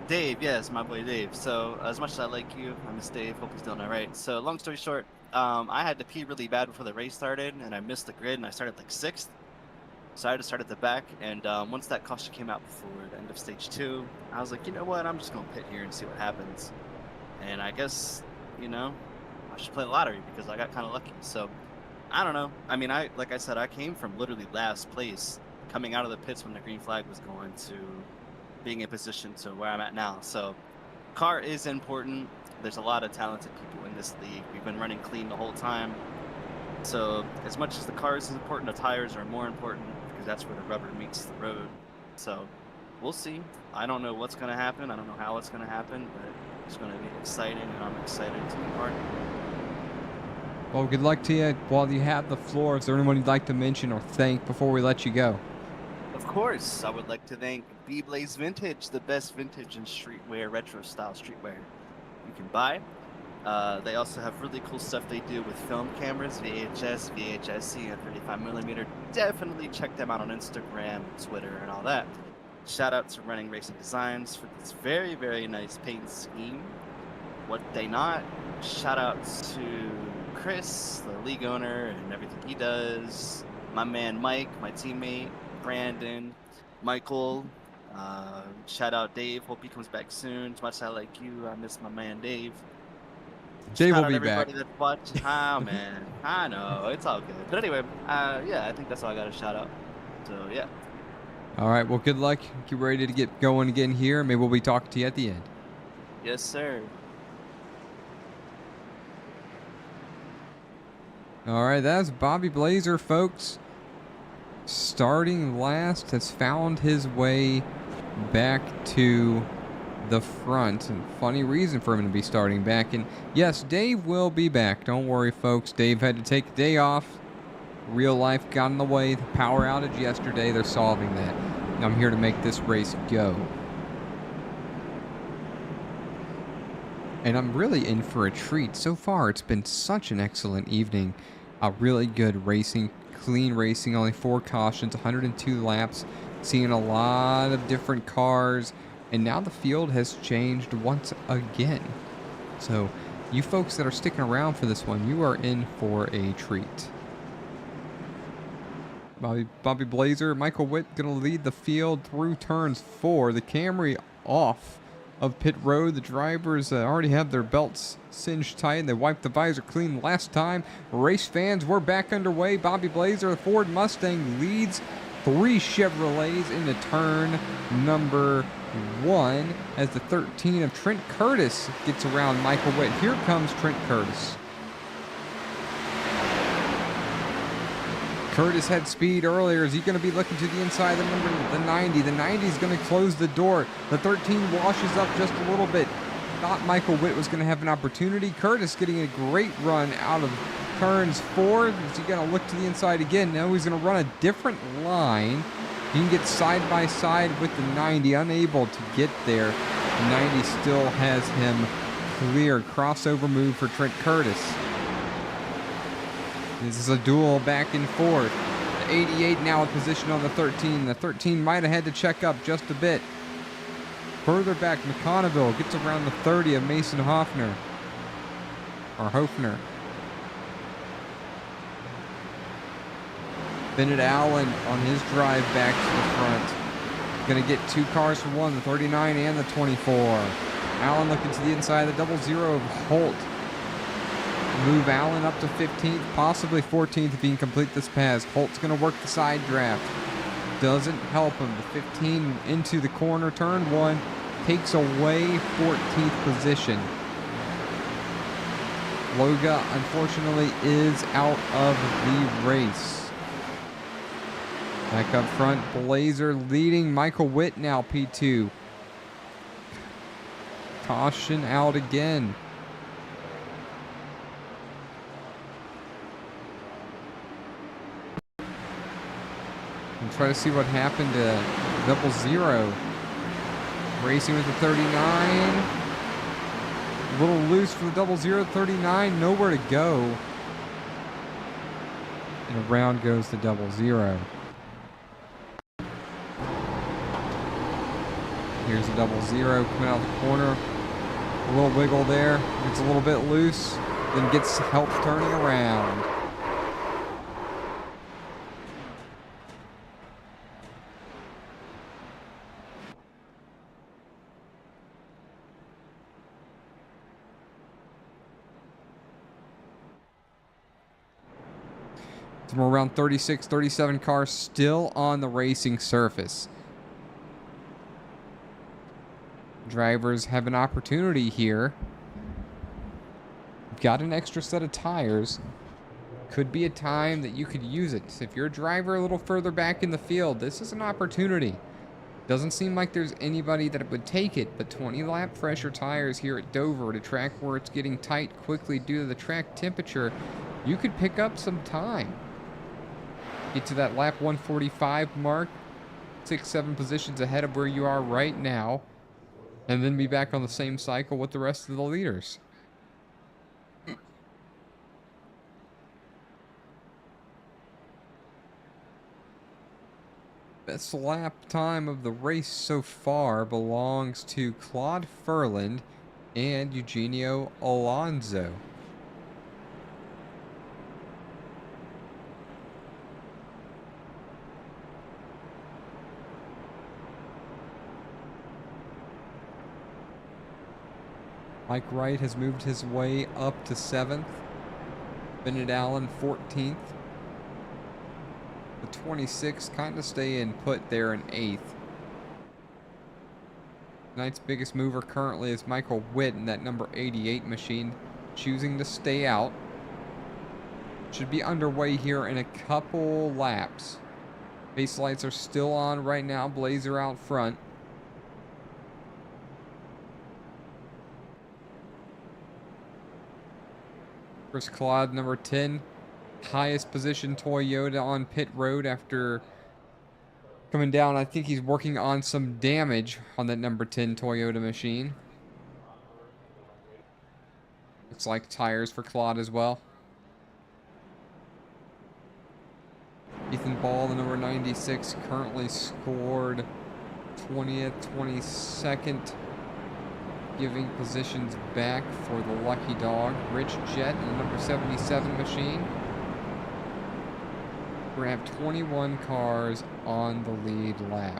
Speaker 4: Dave, yes, my boy Dave. So as much as I like you, I miss Dave. Hope he's doing all right. So long story short, I had to pee really bad before the race started, and I missed the grid, and I started like 6th. So I had to start at the back, and once that caution came out before the end of stage 2, I was like, you know what, I'm just going to pit here and see what happens. And I guess, you know, I should play the lottery because I got kind of lucky. So I don't know. I mean, like I said, I came from literally last place coming out of the pits when the green flag was going to being in position to where I'm at now. So car is important. There's a lot of talented people in this league. We've been running clean the whole time. So as much as the car is important, the tires are more important because that's where the rubber meets the road. So we'll see. I don't know what's going to happen. I don't know how it's going to happen, but it's going to be exciting, and I'm excited to be part of it.
Speaker 2: Well, good luck to you. While you have the floor, is there anyone you'd like to mention or thank before we let you go?
Speaker 4: Of course, I would like to thank B-Blaze Vintage, the best vintage and streetwear, retro style streetwear you can buy. They also have really cool stuff they do with film cameras, VHS, VHS-C, and 35mm. Definitely check them out on Instagram, Twitter, and all that. Shout out to Running Racing Designs for this very, very nice paint scheme. What they not? Shout out to Chris, the league owner, and everything he does. My man Mike, my teammate, Brandon, Michael. Shout out Dave. Hope he comes back soon. As much as I like you, I miss my man Dave.
Speaker 2: Dave
Speaker 4: Shout
Speaker 2: will
Speaker 4: out
Speaker 2: be
Speaker 4: everybody
Speaker 2: back.
Speaker 4: that watched. Ah, man. I know. It's all good. But anyway, yeah, I think that's all I got to shout out. So, yeah.
Speaker 2: All right, well, good luck. Get ready to get going again here. Maybe we'll be talking to you at the end.
Speaker 4: Yes, sir.
Speaker 2: All right, that's Bobby Blazer, folks. Starting last, has found his way back to the front. And funny reason for him to be starting back. And yes, Dave will be back. Don't worry, folks. Dave had to take a day off. Real life got in the way. The power outage yesterday, they're solving that. I'm here to make this race go. And I'm really in for a treat. So far, it's been such an excellent evening. Really good racing, clean racing, only 4 cautions, 102 laps, seeing a lot of different cars, and now the field has changed once again. So you folks that are sticking around for this one, you are in for a treat. Bobby Blazer, Michael Witt going to lead the field through turns 4. The Camry off of pit road. The drivers already have their belts singed tight, and they wiped the visor clean last time. Race fans, we're back underway. Bobby Blazer, the Ford Mustang, leads 3 Chevrolets into turn number 1 as the 13 of Trent Curtis gets around Michael Witt. Here comes Trent Curtis. Curtis had speed earlier. Is he going to be looking to the inside of the 90? The 90 is going to close the door. The 13 washes up just a little bit. Thought Michael Witt was going to have an opportunity. Curtis getting a great run out of turns 4. Is he going to look to the inside again? No, he's going to run a different line. He can get side by side with the 90. Unable to get there. The 90 still has him clear. Crossover move for Trent Curtis. This is a duel back and forth. The 88 now in position on the 13. The 13 might have had to check up just a bit. Further back, McConneville gets around the 30 of Mason Hofner. Or Hofner. Bennett Allen on his drive back to the front. Going to get 2 cars for 1, the 39 and the 24. Allen looking to the inside, the 00 of Holt. Move Allen up to 15th, possibly 14th if he can complete this pass. Holt's going to work the side draft. Doesn't help him. The 15 into the corner, turn 1, takes away 14th position. Loga, unfortunately, is out of the race. Back up front, Blazer leading. Michael Witt now P2. Caution out again. And try to see what happened to 00. Racing with the 39. A little loose for the 00. 39, nowhere to go. And around goes the 00. Here's the 00 coming out the corner. A little wiggle there. Gets a little bit loose. Then gets help turning around. From around 36, 37 cars still on the racing surface. Drivers have an opportunity here. Got an extra set of tires. Could be a time that you could use it. If you're a driver a little further back in the field, this is an opportunity. Doesn't seem like there's anybody that would take it, but 20 lap pressure tires here at Dover, at a track where it's getting tight quickly due to the track temperature, you could pick up some time. Get to that lap 145 mark, 6-7 positions ahead of where you are right now, and then be back on the same cycle with the rest of the leaders. Best lap time of the race so far belongs to Claude Furland and Eugenio Alonso. Mike Wright has moved his way up to 7th. Bennett Allen 14th. The 26 kind of staying put there in 8th. Tonight's biggest mover currently is Michael Witt in that number 88 machine, choosing to stay out. Should be underway here in a couple laps. Base lights are still on right now. Blazer out front. Chris Claude, number 10. Highest position Toyota on pit road after coming down. I think he's working on some damage on that number 10 Toyota machine. Looks like tires for Claude as well. Ethan Ball, the number 96, currently scored 20th, 22nd, giving positions back for the lucky dog. Rich Jett in the number 77 machine. We're going to have 21 cars on the lead lap.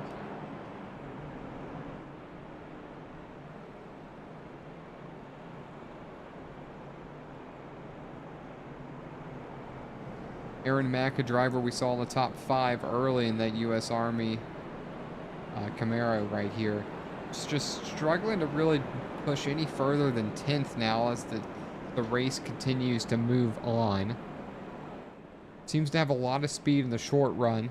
Speaker 2: Aaron Mack, a driver we saw in the top 5 early in that U.S. Army Camaro right here. It's just struggling to really push any further than 10th now as the race continues to move on. Seems to have a lot of speed in the short run.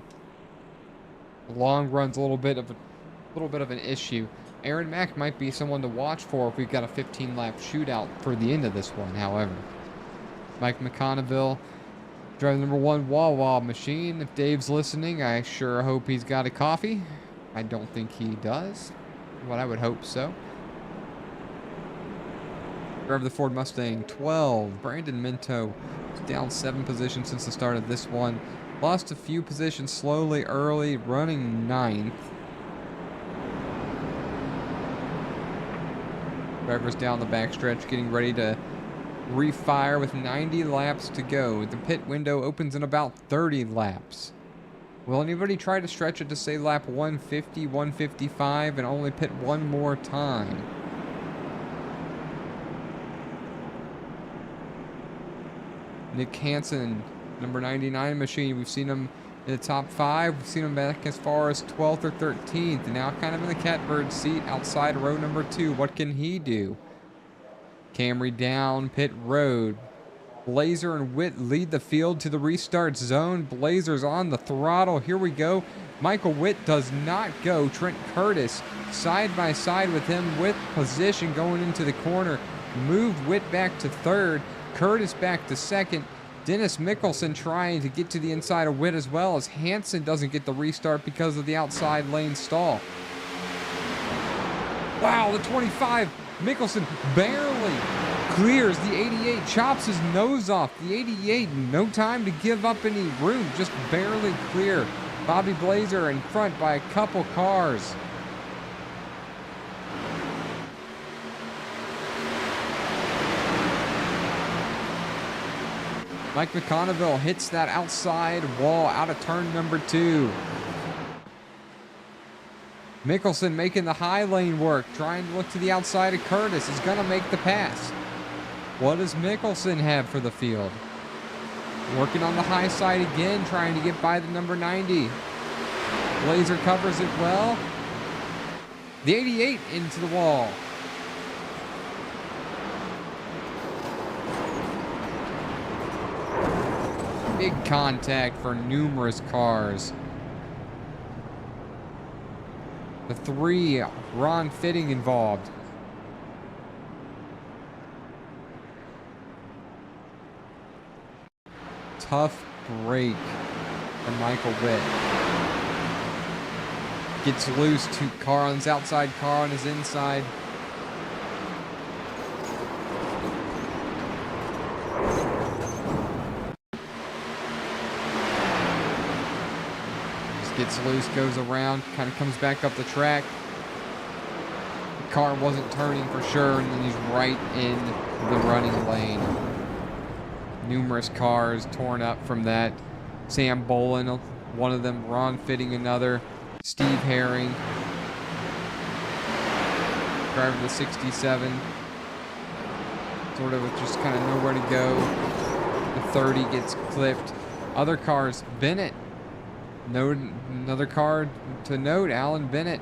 Speaker 2: The long run's a little bit of an issue. Aaron Mack might be someone to watch for if we've got a 15-lap shootout for the end of this one, however. Mike McConneville, driver number 1 Wawa machine. If Dave's listening, I sure hope he's got a coffee. I don't think he does, but I would hope so. Driver the Ford Mustang 12, Brandon Minto, down 7 positions since the start of this one. Lost a few positions slowly early, running 9th. Drivers down the backstretch getting ready to refire with 90 laps to go. The pit window opens in about 30 laps. Will anybody try to stretch it to say lap 150, 155 and only pit one more time? Nick Hansen, number 99 machine. We've seen him in the top 5. We've seen him back as far as 12th or 13th. And now kind of in the catbird seat outside row number 2. What can he do? Camry down pit road. Blazer and Witt lead the field to the restart zone. Blazer's on the throttle. Here we go. Michael Witt does not go. Trent Curtis side by side with him with position going into the corner. Moved Witt back to 3rd. Curtis back to 2nd. Dennis Mickelson trying to get to the inside of Witt as well as Hansen doesn't get the restart because of the outside lane stall. Wow, the 25. Mickelson barely clears the 88, chops his nose off. The 88, no time to give up any room, just barely clear. Bobby Blazer in front by a couple cars. Mike McConneville hits that outside wall out of turn number 2. Mickelson making the high lane work, trying to look to the outside of Curtis. Is going to make the pass. What does Mickelson have for the field? Working on the high side again, trying to get by the number 90. Blazer covers it well. The 88 into the wall. Big contact for numerous cars. The 3, Ron Fitting involved. Tough break from Michael Witt. Gets loose to car on his outside, car on his inside. Gets loose, goes around, kind of comes back up the track. The car wasn't turning for sure, and then he's right in the running lane. Numerous cars torn up from that. Sam Bolin, one of them. Ron Fitting, another. Steve Herring, driver of the 67. Sort of just kind of nowhere to go. The 30 gets clipped. Other cars, Bennett. Another car to note, Alan Bennett.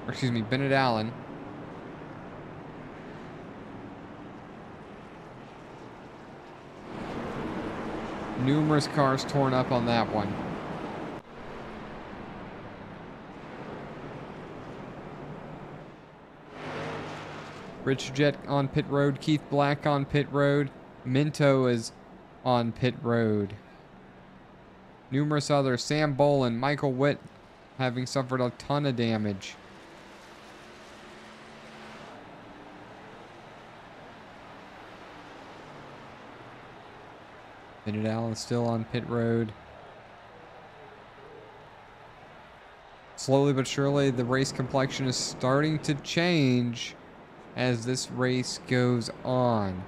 Speaker 2: Or excuse me, Bennett Allen. Numerous cars torn up on that one. Rich Jet on pit road. Keith Black on pit road. Minto is on pit road. Numerous others. Sam Bolin, Michael Witt having suffered a ton of damage. Bennett Allen still on pit road. Slowly but surely, the race complexion is starting to change as this race goes on.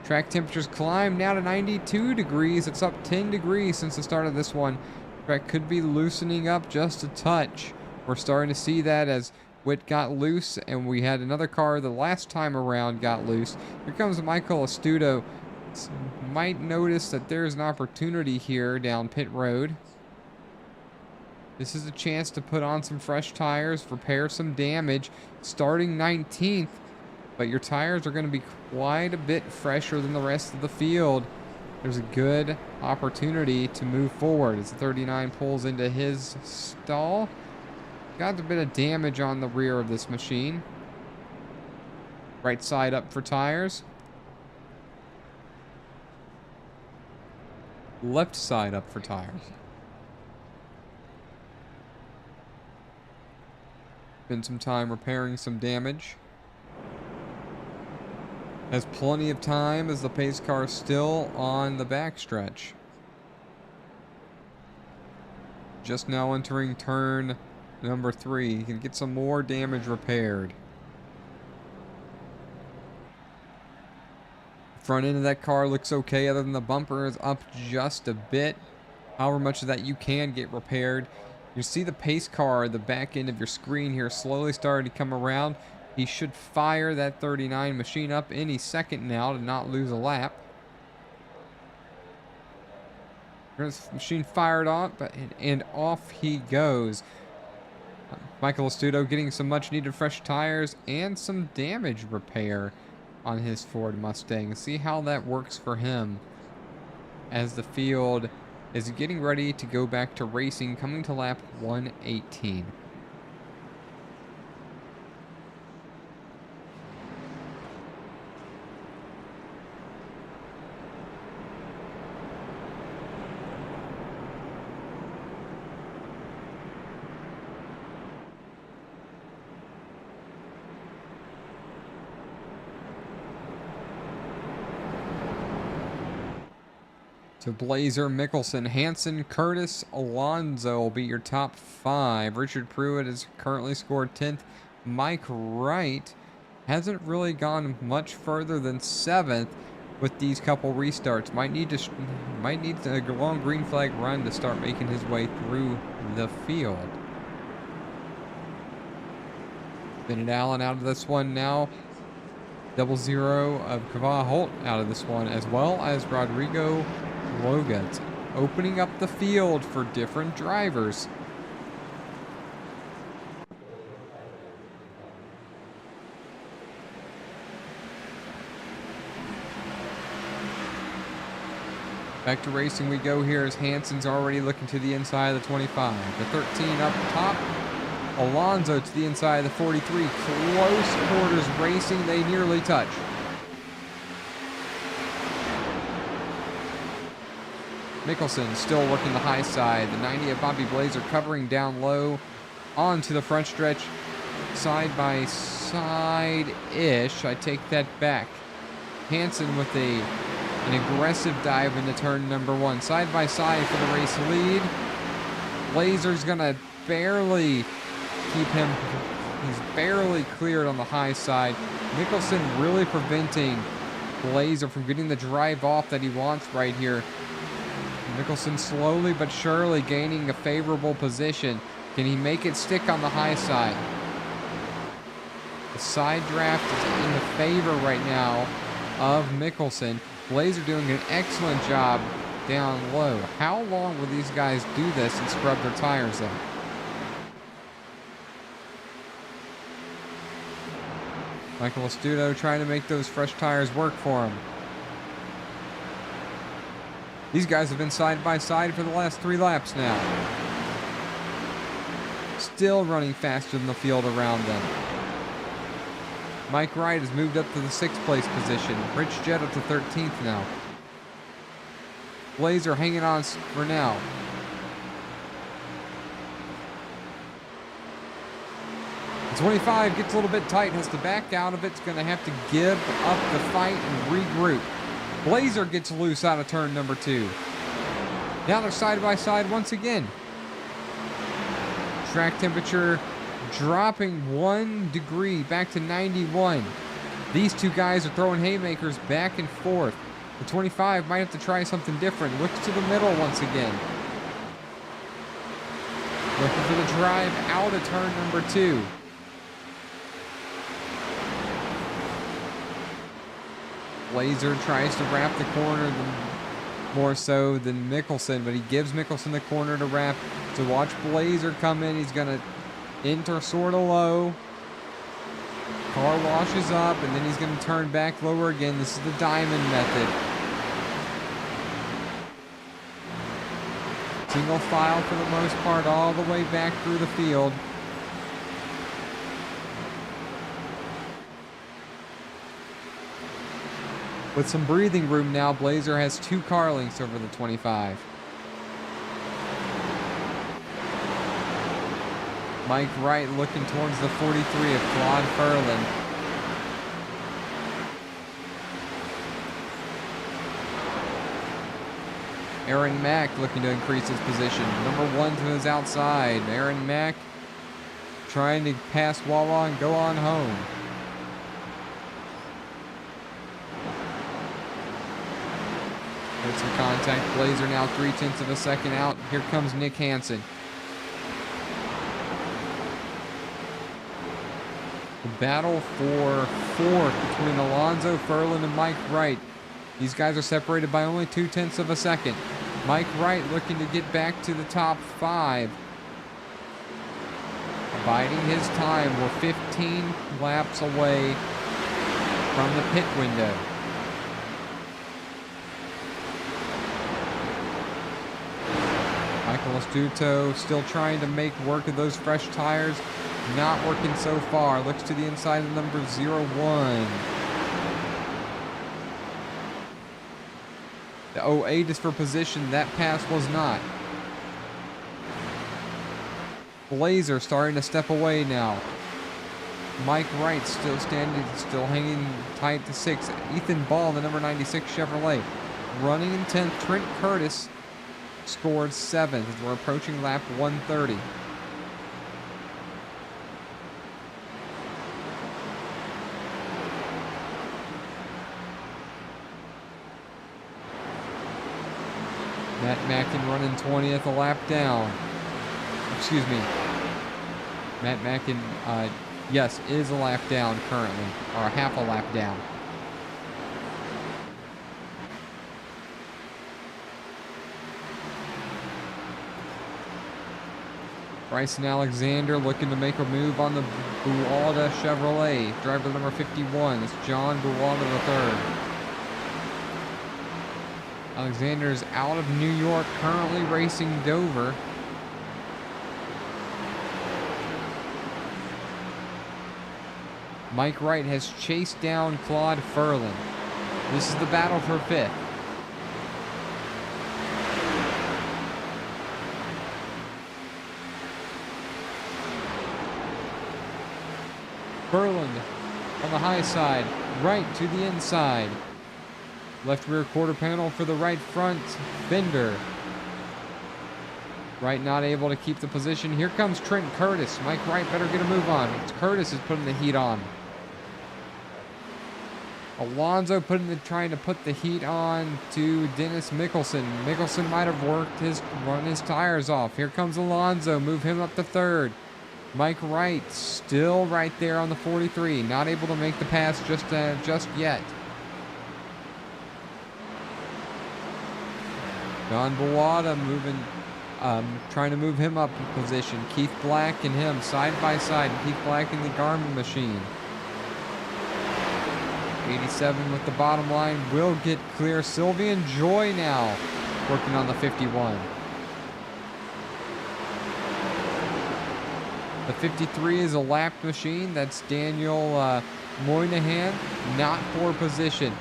Speaker 2: Track temperatures climb now to 92 degrees. It's up 10 degrees since the start of this one. Track could be loosening up just a touch. We're starting to see that as Witt got loose, and we had another car the last time around got loose. Here comes Michael Astuto. Might notice that there's an opportunity here down pit road. This is a chance to put on some fresh tires, repair some damage, starting 19th. But your tires are going to be quite a bit fresher than the rest of the field. There's a good opportunity to move forward as the 39 pulls into his stall. Got a bit of damage on the rear of this machine. Right side up for tires. Left side up for tires. Spend some time repairing some damage. Has plenty of time as the pace car is still on the backstretch. Just now entering turn number 3. You can get some more damage repaired. Front end of that car looks okay, other than the bumper is up just a bit. However much of that you can get repaired. You see the pace car, the back end of your screen here, slowly starting to come around. He should fire that 39 machine up any second now to not lose a lap. There's the machine fired on, and off he goes. Michael Astuto getting some much needed fresh tires and some damage repair on his Ford Mustang. See how that works for him as the field is getting ready to go back to racing, coming to lap 118. So Blazer, Mickelson, Hansen, Curtis, Alonso will be your top 5. Richard Pruitt has currently scored 10th. Mike Wright hasn't really gone much further than 7th with these couple restarts. Might need a long green flag run to start making his way through the field. Bennett Allen out of this one now. 0-0 of Kavah Holt out of this one, as well as Rodrigo Logat, opening up the field for different drivers. Back to racing we go here as Hansen's already looking to the inside of the 25. The 13 up top. Alonso to the inside of the 43. Close quarters racing. They nearly touch. Mickelson still working the high side. The 90 of Bobby Blazer covering down low onto the front stretch. Side by side-ish. I take that back. Hansen with a An aggressive dive into turn number 1. Side by side for the race lead. Blazer's gonna barely keep him. He's barely cleared on the high side. Mickelson really preventing Blazer from getting the drive off that he wants right here. Mickelson slowly but surely gaining a favorable position. Can he make it stick on the high side? The side draft is in the favor right now of Mickelson. Blazer doing an excellent job down low. How long will these guys do this and scrub their tires though? Michael Astuto trying to make those fresh tires work for him. These guys have been side by side for the last 3 laps now. Still running faster than the field around them. Mike Wright has moved up to the 6th place position. Rich Jett up to 13th now. Blazer hanging on for now. The 25 gets a little bit tight, has to back out of it. It's going to have to give up the fight and regroup. Blazer gets loose out of turn number 2. Now they're side by side once again. Track temperature dropping 1 degree back to 91. These two guys are throwing haymakers back and forth. The 25 might have to try something different. Looks to the middle once again. Looking for the drive out of turn number 2. Blazer tries to wrap the corner more so than Mickelson, but he gives Mickelson the corner to wrap. To watch Blazer come in, he's going to enter sort of low. Car washes up, and then he's going to turn back lower again. This is the diamond method. Single file for the most part, all the way back through the field. With some breathing room now, Blazer has 2 car lengths over the 25. Mike Wright looking towards the 43 of Claude Furlan. Aaron Mack looking to increase his position. Number 1 to his outside. Aaron Mack trying to pass Wawa and go on home. Get some contact. Blazer now 0.3 of a second out. Here comes Nick Hansen. The battle for 4th between Alonso, Furlan, and Mike Wright. These guys are separated by only 0.2 of a second. Mike Wright looking to get back to the top 5. Biding his time. We're 15 laps away from the pit window. Michael Astuto still trying to make work of those fresh tires. Not working so far. Looks to the inside of number 01. The 08 is for position. That pass was not. Blazer starting to step away now. Mike Wright still standing, still hanging tight to 6. Ethan Ball, the number 96 Chevrolet, running in 10th. Trent Curtis scored 7th as we're approaching lap 130. Matt Mackin running 20th, a lap down. Excuse me. Matt Mackin, yes, is a lap down currently, or half a lap down. Bryson Alexander looking to make a move on the Buwalda Chevrolet. Driver number 51, it's John Buwalda III. Alexander is out of New York, currently racing Dover. Mike Wright has chased down Claude Furlan. This is the battle for 5th. Furlan on the high side, right to the inside. Left rear quarter panel for the right front fender. Wright not able to keep the position. Here comes Trent Curtis. Mike Wright better get a move on. Curtis is putting the heat on. Alonso trying to put the heat on to Dennis Mickelson. Mickelson might have run his tires off. Here comes Alonso. Move him up to third. Mike Wright still right there on the 43. Not able to make the pass just yet. John Bawada trying to move him up in position. Keith Black and him side by side. Keith Black in the Garmin machine. 87 with the bottom line will get clear. Sylvian Joy now working on the 51. The 53 is a lapped machine. That's Daniel Moynihan, not for position.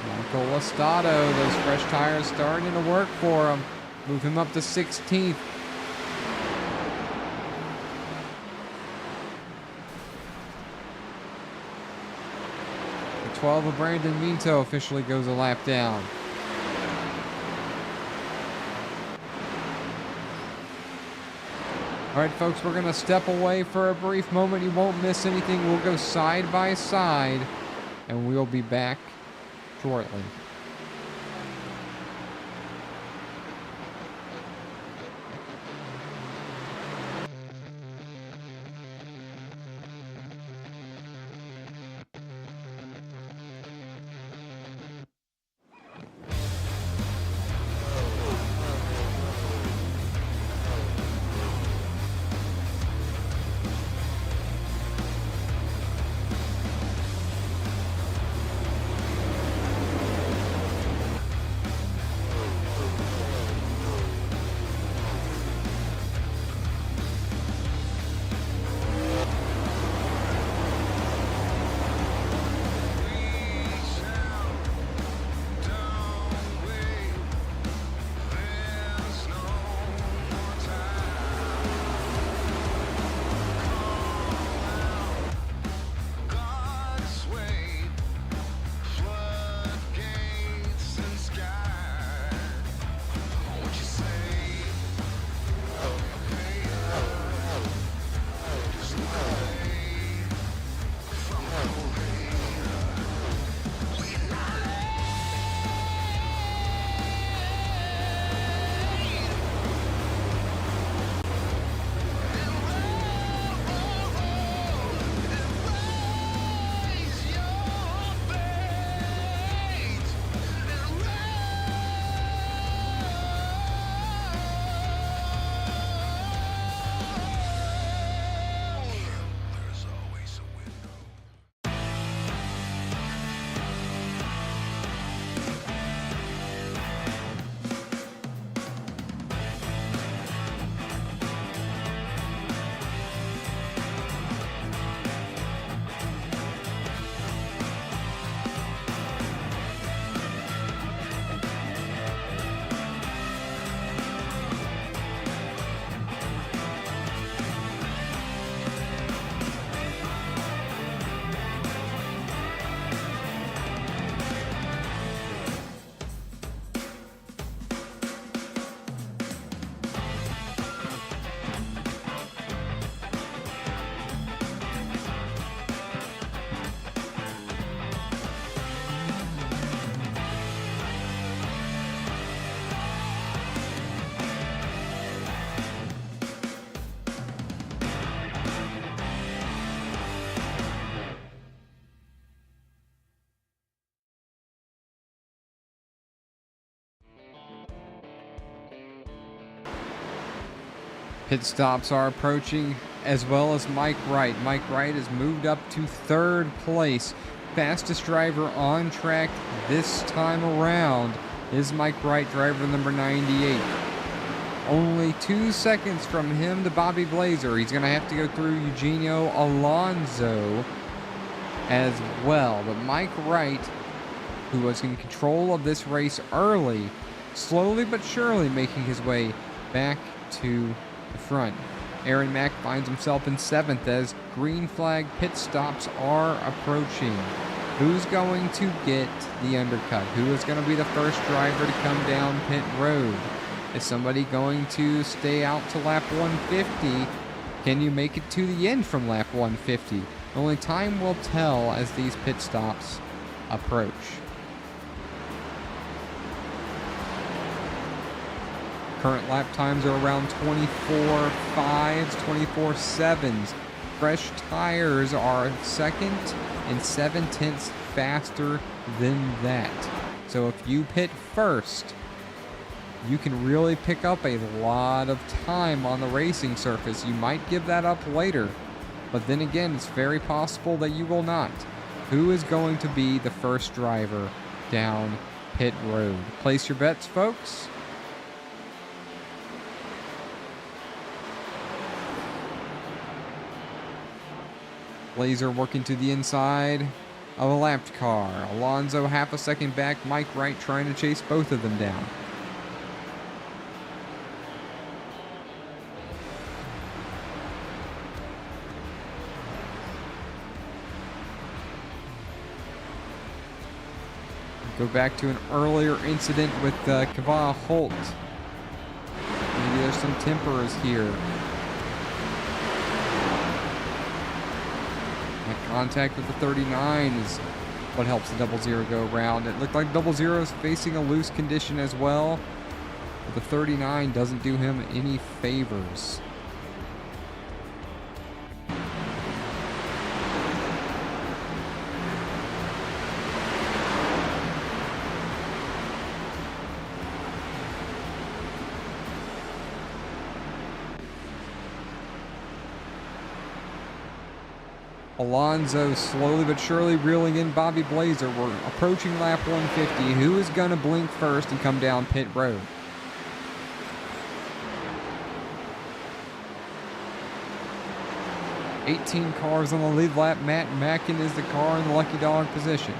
Speaker 2: Michael Lestato, those fresh tires starting to work for him. Move him up to 16th. The 12 of Brandon Minto officially goes a lap down. All right, folks, we're going to step away for a brief moment. You won't miss anything. We'll go side by side, and we'll be back shortly. Pit stops are approaching, as well as Mike Wright. Mike Wright has moved up to third place. Fastest driver on track this time around is Mike Wright, driver number 98. Only 2 seconds from him to Bobby Blazer. He's going to have to go through Eugenio Alonso as well. But Mike Wright, who was in control of this race early, slowly but surely making his way back to the front. Aaron Mack finds himself in 7th as green flag pit stops are approaching. Who's going to get the undercut? Who is going to be the first driver to come down pit road? Is somebody going to stay out to lap 150? Can you make it to the end from lap 150? Only time will tell as these pit stops approach. Current lap times are around 24.5s, 24.7s. Fresh tires are 2nd and 7/10 faster than that. So if you pit first, you can really pick up a lot of time on the racing surface. You might give that up later, but then again, it's very possible that you will not. Who is going to be the first driver down pit road? Place your bets, folks. Blazer working to the inside of a lapped car. Alonso half a second back. Mike Wright trying to chase both of them down. Go back to an earlier incident with Kavah Holt. Maybe there's some tempers here. Contact with the 39 is what helps the 00 go around. It looked like 00 is facing a loose condition as well, but the 39 doesn't do him any favors. Alonso slowly but surely reeling in Bobby Blazer. We're approaching lap 150. Who is going to blink first and come down pit road? "18 cars on the lead lap. Matt Mackin is the car in the lucky dog position.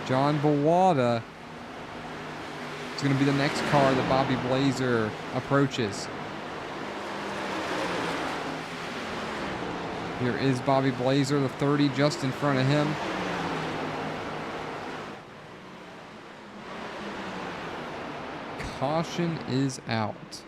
Speaker 2: John Bawada is going to be the next car that Bobby Blazer approaches. Here is Bobby Blazer, the 30 just in front of him. Caution is out.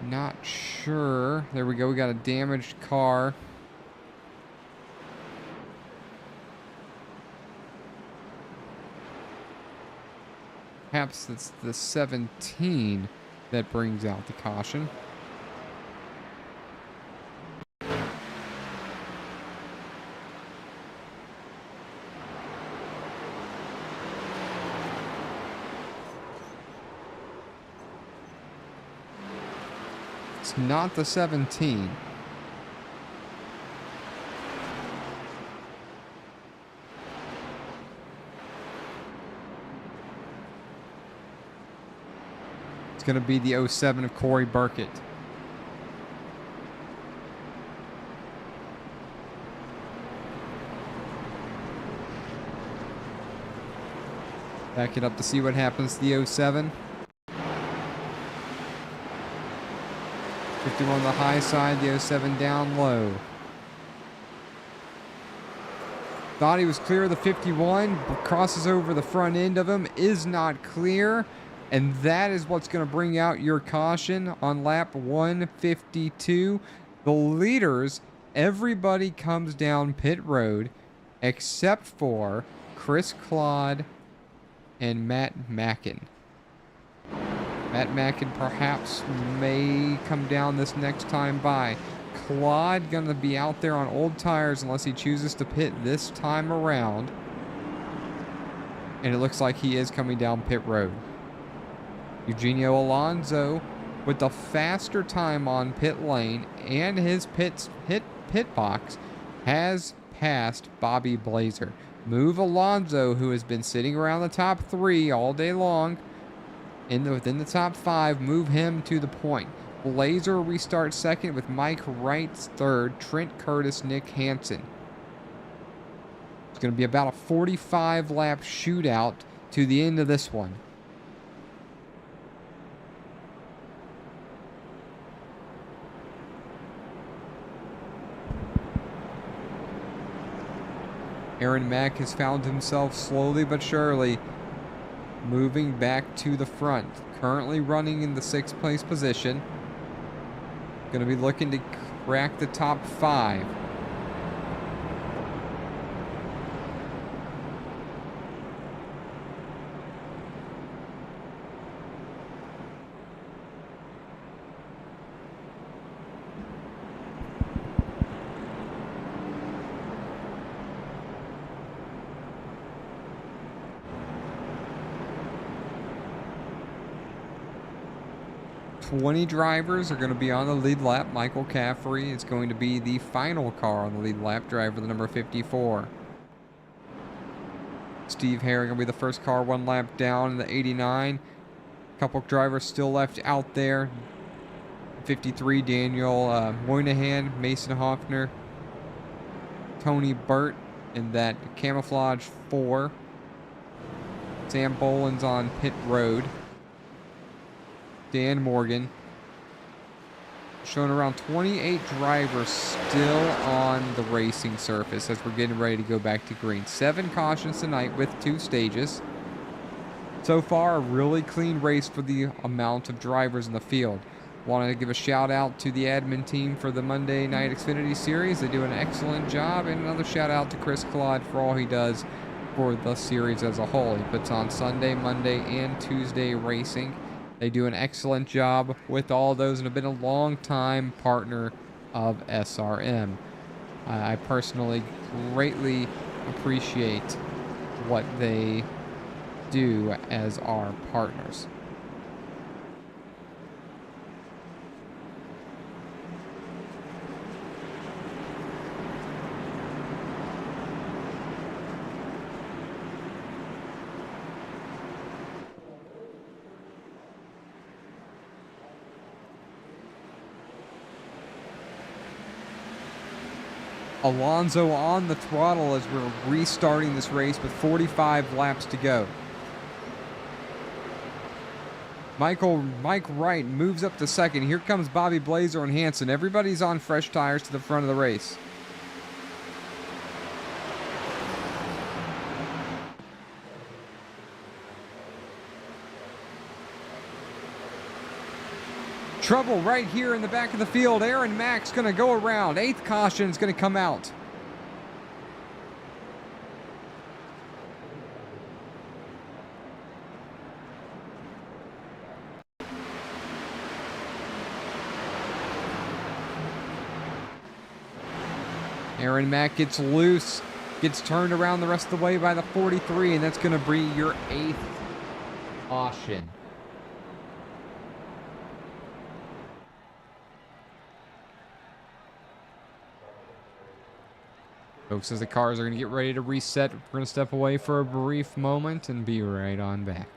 Speaker 2: Not sure. There we go. We got a damaged car. Perhaps it's the 17 that brings out the caution. It's not the 17. It's going to be the 07 of Corey Burkett. Back it up to see what happens to the 07. 51 on the high side, the 07 down low. Thought he was clear of the 51, crosses over the front end of him, is not clear, and that is what's going to bring out your caution on lap 152. The leaders, everybody comes down pit road except for Chris Claude and Matt Mackin. Matt Mackin perhaps may come down this next time by. Claude going to be out there on old tires unless he chooses to pit this time around. And it looks like he is coming down pit road. Eugenio Alonso with the faster time on pit lane and his pit box has passed Bobby Blazer. Move Alonso, who has been sitting around the top 3 all day long, within the top 5, move him to the point. Blazer restarts second with Mike Wright third, Trent Curtis, Nick Hansen. It's going to be about a 45 lap shootout to the end of this one. Aaron Mack has found himself slowly but surely moving back to the front. Currently running in the 6th place position. Going to be looking to crack the top 5. Twenty drivers are going to be on the lead lap. Michael Caffrey is going to be the final car on the lead lap, driver the number 54. Steve Herring will be the first car 1 lap down in the 89. Couple drivers still left out there. 53, Daniel Moynihan, Mason Hoffner, Tony Burt in that camouflage 4. Sam Boland's on pit road. Dan Morgan. Showing around 28 drivers still on the racing surface as we're getting ready to go back to green. 7 cautions tonight with 2 stages. So far, a really clean race for the amount of drivers in the field. Wanted to give a shout out to the admin team for the Monday Night Xfinity Series. They do an excellent job. And another shout out to Chris Claude for all he does for the series as a whole. He puts on Sunday, Monday, and Tuesday racing. They do an excellent job with all those and have been a long-time partner of SRM. I personally greatly appreciate what they do as our partners. Alonso on the throttle as we're restarting this race with 45 laps to go. Mike Wright moves up to second. Here comes Bobby Blazer and Hansen. Everybody's on fresh tires to the front of the race. Trouble right here in the back of the field. Aaron Mack's going to go around. 8th caution is going to come out. Aaron Mack gets loose, gets turned around the rest of the way by the 43, and that's going to be your 8th caution. Folks, as the cars are going to get ready to reset, we're going to step away for a brief moment and be right on back.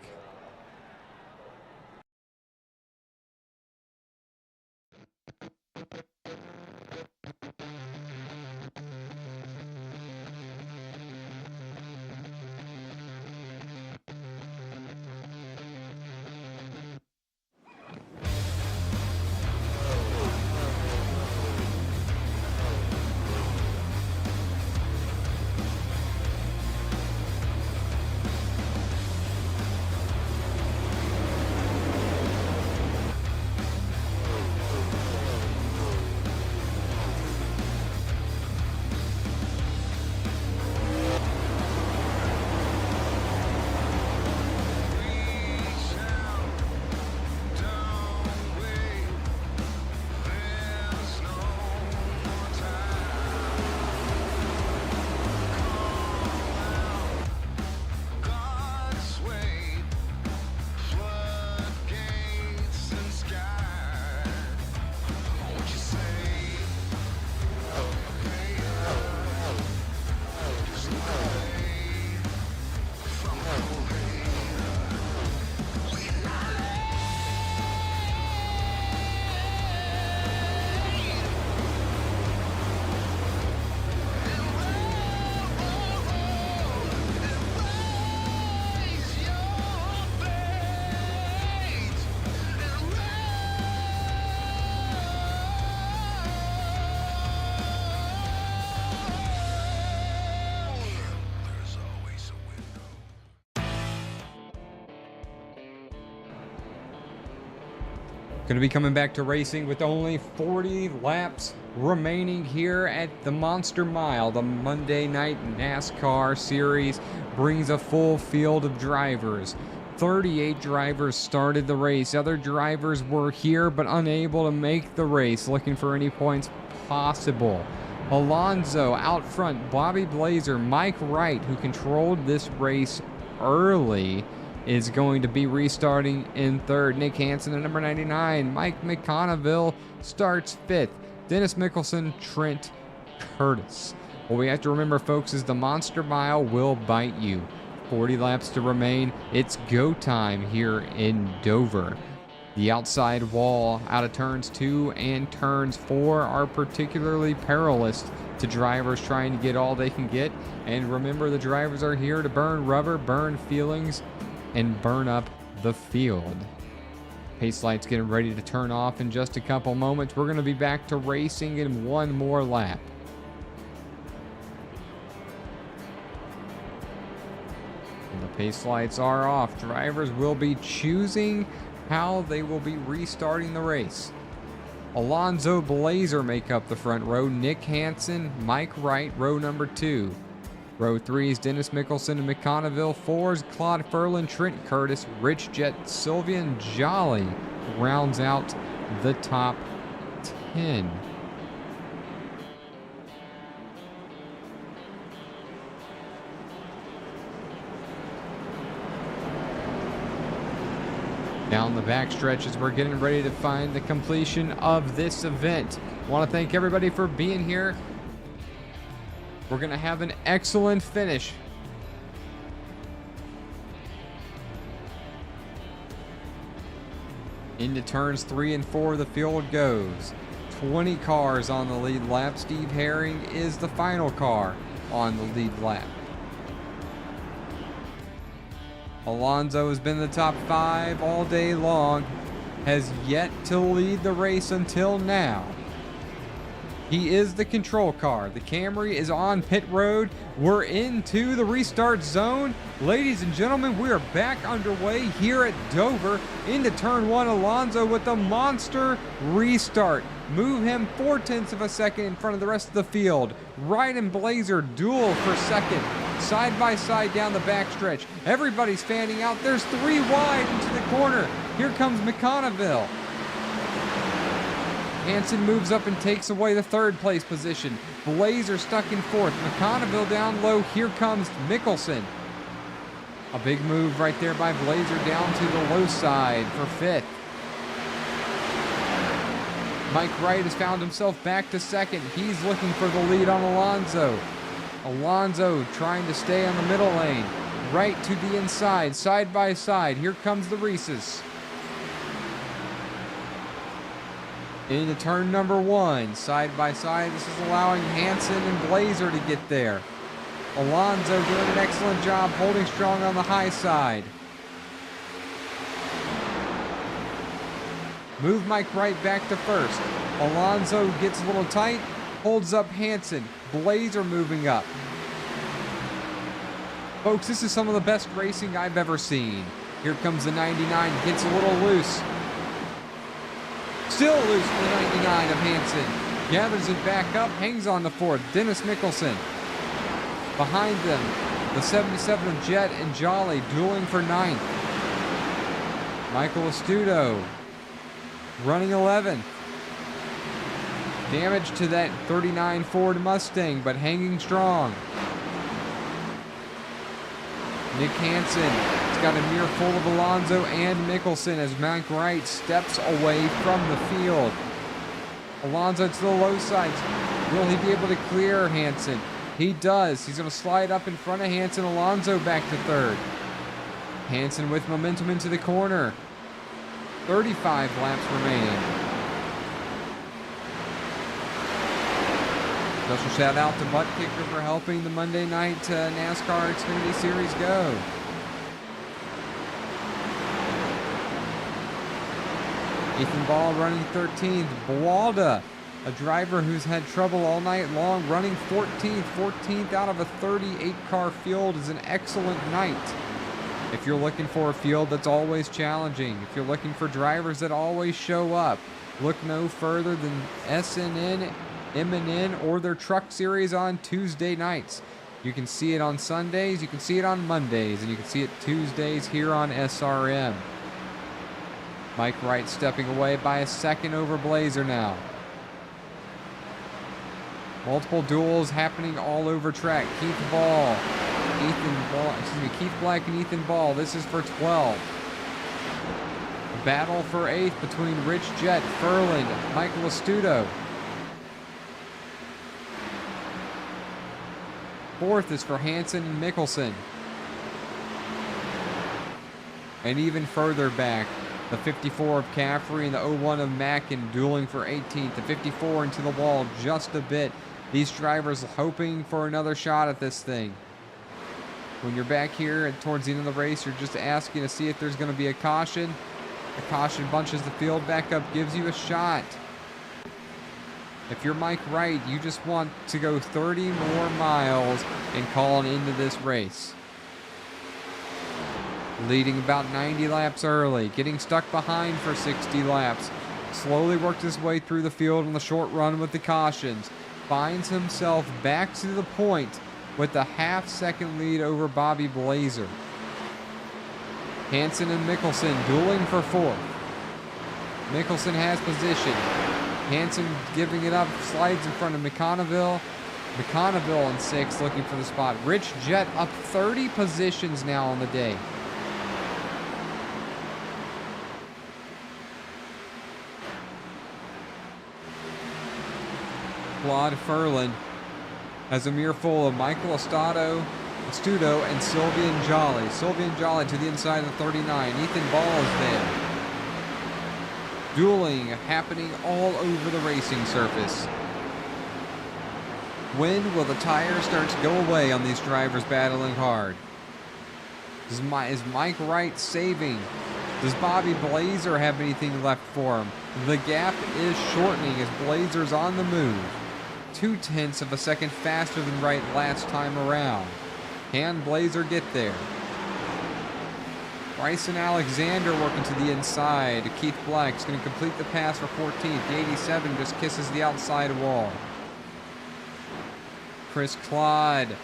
Speaker 2: Going to be coming back to racing with only 40 laps remaining here at the Monster Mile. The Monday night NASCAR series brings a full field of drivers. 38 drivers started the race. Other drivers were here but unable to make the race, looking for any points possible. Alonso out front, Bobby Blazer, Mike Wright, who controlled this race early, is going to be restarting in third. Nick Hansen at number 99. Mike McConneville starts fifth. Dennis Mickelson, Trent Curtis. What we have to remember, folks, is the Monster Mile will bite you. 40 laps to remain. It's go time here in Dover. The outside wall out of turns 2 and turns 4 are particularly perilous to drivers trying to get all they can get. And remember, the drivers are here to burn rubber, burn feelings, and burn up the field. Pace lights getting ready to turn off in just a couple moments. We're going to be back to racing in one more lap. And the pace lights are off. Drivers will be choosing how they will be restarting the race. Alonso Blazer make up the front row. Nick Hansen, Mike Wright, row number 2. Row 3 is Dennis Mickelson and McConneville. 4s Claude Ferlin, Trent Curtis, Rich Jett, Sylvian Jolly rounds out the top 10. Down the back stretches, we're getting ready to find the completion of this event. I want to thank everybody for being here. We're going to have an excellent finish. Into turns 3 and 4, the field goes. 20 cars on the lead lap. Steve Herring is the final car on the lead lap. Alonso has been in the top 5 all day long, has yet to lead the race until now. He is the control car. The Camry is on pit road. We're into the restart zone. Ladies and gentlemen, we are back underway here at Dover. Into turn 1, Alonso with the monster restart. Move him 0.4 of a second in front of the rest of the field. Wright and Blazer duel for second. Side by side down the backstretch. Everybody's fanning out. There's 3 wide into the corner. Here comes McConneville. Hansen moves up and takes away the 3rd place position. Blazer stuck in 4th. McConneville down low. Here comes Mickelson. A big move right there by Blazer down to the low side for 5th. Mike Wright has found himself back to 2nd. He's looking for the lead on Alonso. Alonso trying to stay on the middle lane. Right to the inside, side by side. Here comes the Reeses. Into turn number 1, side by side. This is allowing Hansen and Blazer to get there. Alonso doing an excellent job holding strong on the high side. Move Mike Wright back to 1st. Alonso gets a little tight, holds up Hansen. Blazer moving up. Folks, this is some of the best racing I've ever seen. Here comes the 99, gets a little loose. Still loose for the 99 of Hansen. Gathers it back up, hangs on the 4th. Dennis Mickelson. Behind them, the 77 of Jett and Jolly dueling for 9th. Michael Astuto running 11th. Damage to that 39 Ford Mustang, but hanging strong. Nick Hansen has got a mirror full of Alonso and Mickelson as Mike Wright steps away from the field. Alonso to the low sides. Will he be able to clear Hansen? He does. He's going to slide up in front of Hansen. Alonso back to 3rd. Hansen with momentum into the corner. 35 laps remaining. Special shout out to Butt Kicker for helping the Monday night NASCAR Xfinity Series go. Ethan Ball running 13th. Bualda, a driver who's had trouble all night long, running 14th. 14th out of a 38 car field is an excellent night. If you're looking for a field that's always challenging, if you're looking for drivers that always show up, look no further than SNN, MNN, or their truck series on Tuesday nights. You can see it on Sundays, you can see it on Mondays, and you can see it Tuesdays here on SRM. Mike Wright stepping away by a second over Blazer now. Multiple duels happening all over track. Keith Black and Ethan Ball. This is for 12. Battle for 8th between Rich Jett, Furlan, Michael Astuto. 4th is for Hansen and Mickelson. And even further back, the 54 of Caffrey and the 01 of Mackin dueling for 18th. The 54 into the wall just a bit. These drivers hoping for another shot at this thing. When you're back here and towards the end of the race, you're just asking to see if there's going to be a caution. A caution bunches the field back up, gives you a shot. If you're Mike Wright, you just want to go 30 more miles and call an end to this race. Leading about 90 laps early, getting stuck behind for 60 laps. Slowly worked his way through the field on the short run with the cautions. Finds himself back to the point with a half-second lead over Bobby Blazer. Hansen and Mickelson dueling for 4th. Mickelson has position. Hansen giving it up, slides in front of McConneville. McConneville in 6th looking for the spot. Rich Jett up 30 positions now on the day. Claude Furlan has a mirror full of Michael Astuto, and Sylvian Jolly. Sylvian Jolly to the inside of the 39. Ethan Ball is there. Dueling happening all over the racing surface. When will the tires start to go away on these drivers battling hard? Is Mike Wright saving? Does Bobby Blazer have anything left for him? The gap is shortening as Blazer's on the move. 0.2 of a second faster than Wright last time around. Can Blazer get there? Bryson Alexander working to the inside. Keith Black's going to complete the pass for 14th. The 87 just kisses the outside wall. Chris Clodd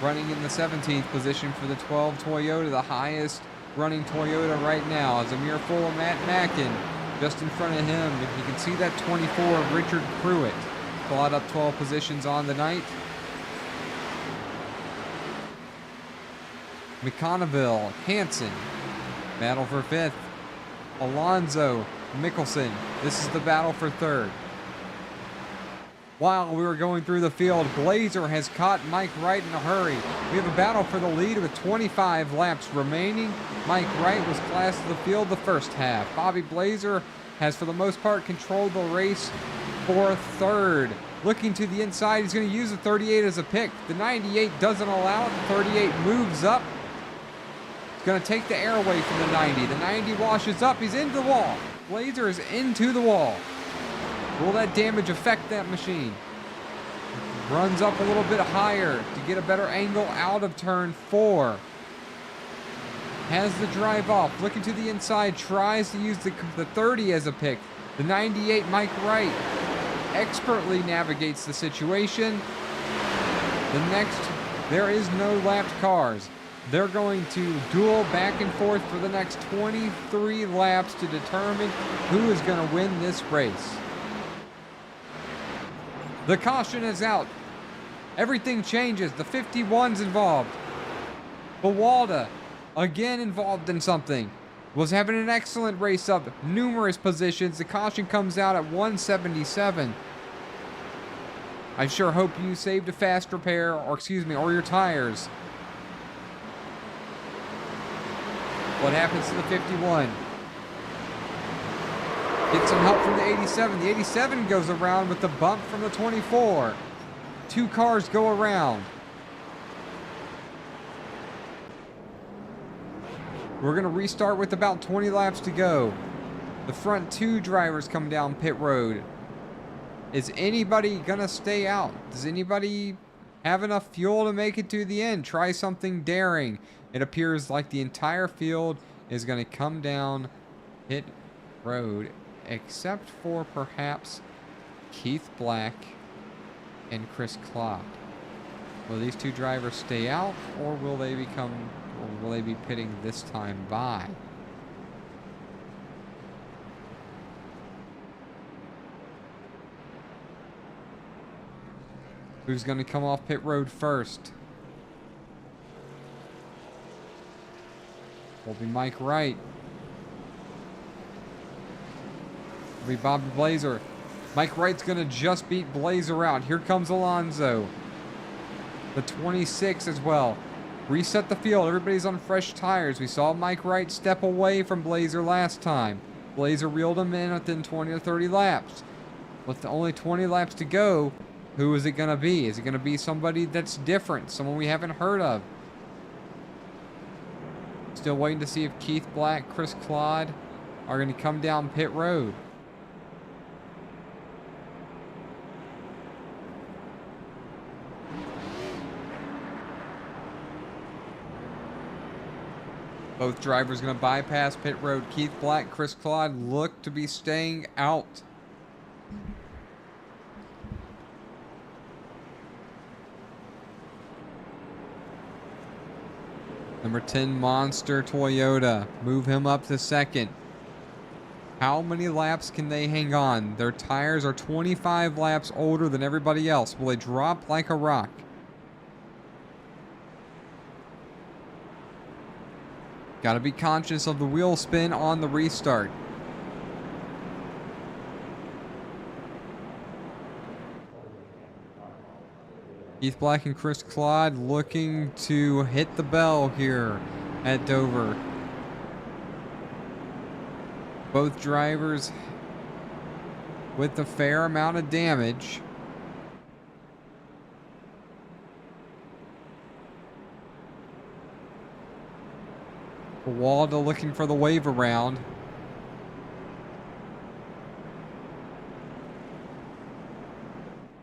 Speaker 2: running in the 17th position for the 12 Toyota, the highest running Toyota right now. As a mirror full of Matt Mackin just in front of him. You can see that 24 of Richard Pruitt. Claude up 12 positions on the night. McConneville, Hansen, battle for 5th. Alonso, Mickelson. This is the battle for 3rd. While we were going through the field, Blazer has caught Mike Wright in a hurry. We have a battle for the lead with 25 laps remaining. Mike Wright was class of the field the first half. Bobby Blazer has, for the most part, controlled the race for 3rd. Looking to the inside, he's going to use the 38 as a pick. The 98 doesn't allow it. The 38 moves up. He's going to take the air away from the 90. The 90 washes up. He's into the wall. Blazer is into the wall. Will that damage affect that machine? Runs up a little bit higher to get a better angle out of turn 4. Has the drive off. Looking to the inside. Tries to use the 30 as a pick. The 98, Mike Wright, expertly navigates the situation. There is no lapped cars. They're going to duel back and forth for the next 23 laps to determine who is going to win this race. The caution is out. Everything changes. The 51's involved. Bawalda, again involved in something. Was having an excellent race up numerous positions. The caution comes out at 177. I sure hope you saved a fast repair, or your tires. What happens to the 51? Get some help from the 87. The 87 goes around with the bump from the 24. 2 cars go around. We're going to restart with about 20 laps to go. The front 2 drivers come down pit road. Is anybody going to stay out? Does anybody have enough fuel to make it to the end? Try something daring. It appears like the entire field is going to come down pit road, except for perhaps Keith Black and Chris Cloud. Will these two drivers stay out, or will they be pitting this time by? Who's going to come off pit road first? Will be Mike Wright. Will be Bobby Blazer. Mike Wright's going to just beat Blazer out. Here comes Alonso. The 26 as well. Reset the field. Everybody's on fresh tires. We saw Mike Wright step away from Blazer last time. Blazer reeled him in within 20 or 30 laps. With only 20 laps to go, who is it going to be? Is it going to be somebody that's different? Someone we haven't heard of? Still waiting to see if Keith Black, Chris Claude are going to come down pit road. Both drivers going to bypass pit road. Keith Black, Chris Claude look to be staying out. Number 10 Monster Toyota. Move him up to second. How many laps can they hang on? Their tires are 25 laps older than everybody else. Will they drop like a rock? Got to be conscious of the wheel spin on the restart. Keith Black and Chris Claude looking to hit the bell here at Dover. Both drivers with a fair amount of damage. Waldo looking for the wave around.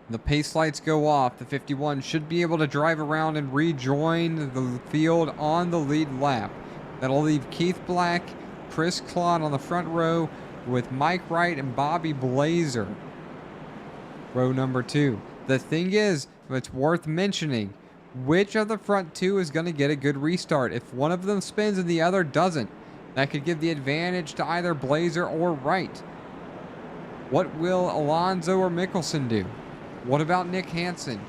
Speaker 2: The pace lights go off. The 51 should be able to drive around and rejoin the field on the lead lap. That'll leave Keith Black, Chris Claude on the front row with Mike Wright and Bobby Blazer. Row number 2. The thing is, it's worth mentioning, which of the front two is going to get a good restart? If one of them spins and the other doesn't, that could give the advantage to either Blazer or Wright. What will Alonso or Mickelson do? What about Nick Hansen?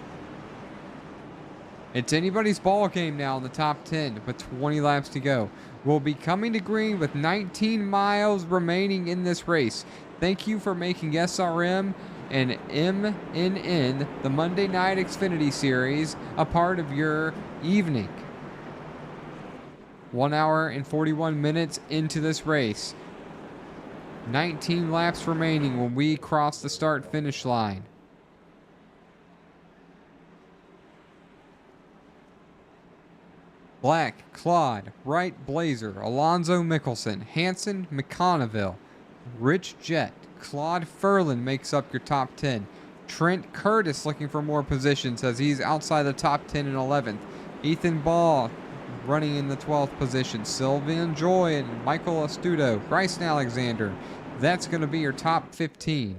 Speaker 2: It's anybody's ball game now in the top 10 with 20 laps to go. We'll be coming to green with 19 miles remaining in this race. Thank you for making SRM and MNN, the Monday Night Xfinity Series, a part of your evening. 1 hour and 41 minutes into this race. 19 laps remaining when we cross the start-finish line. Black, Claude, Wright, Blazer, Alonso, Mickelson, Hansen, McConneville, Rich Jett, Claude Furlan makes up your top 10. Trent Curtis looking for more positions as he's outside the top 10 and 11th. Ethan Ball running in the 12th position. Sylvain Joy and Michael Astudo, Bryson Alexander. That's going to be your top 15.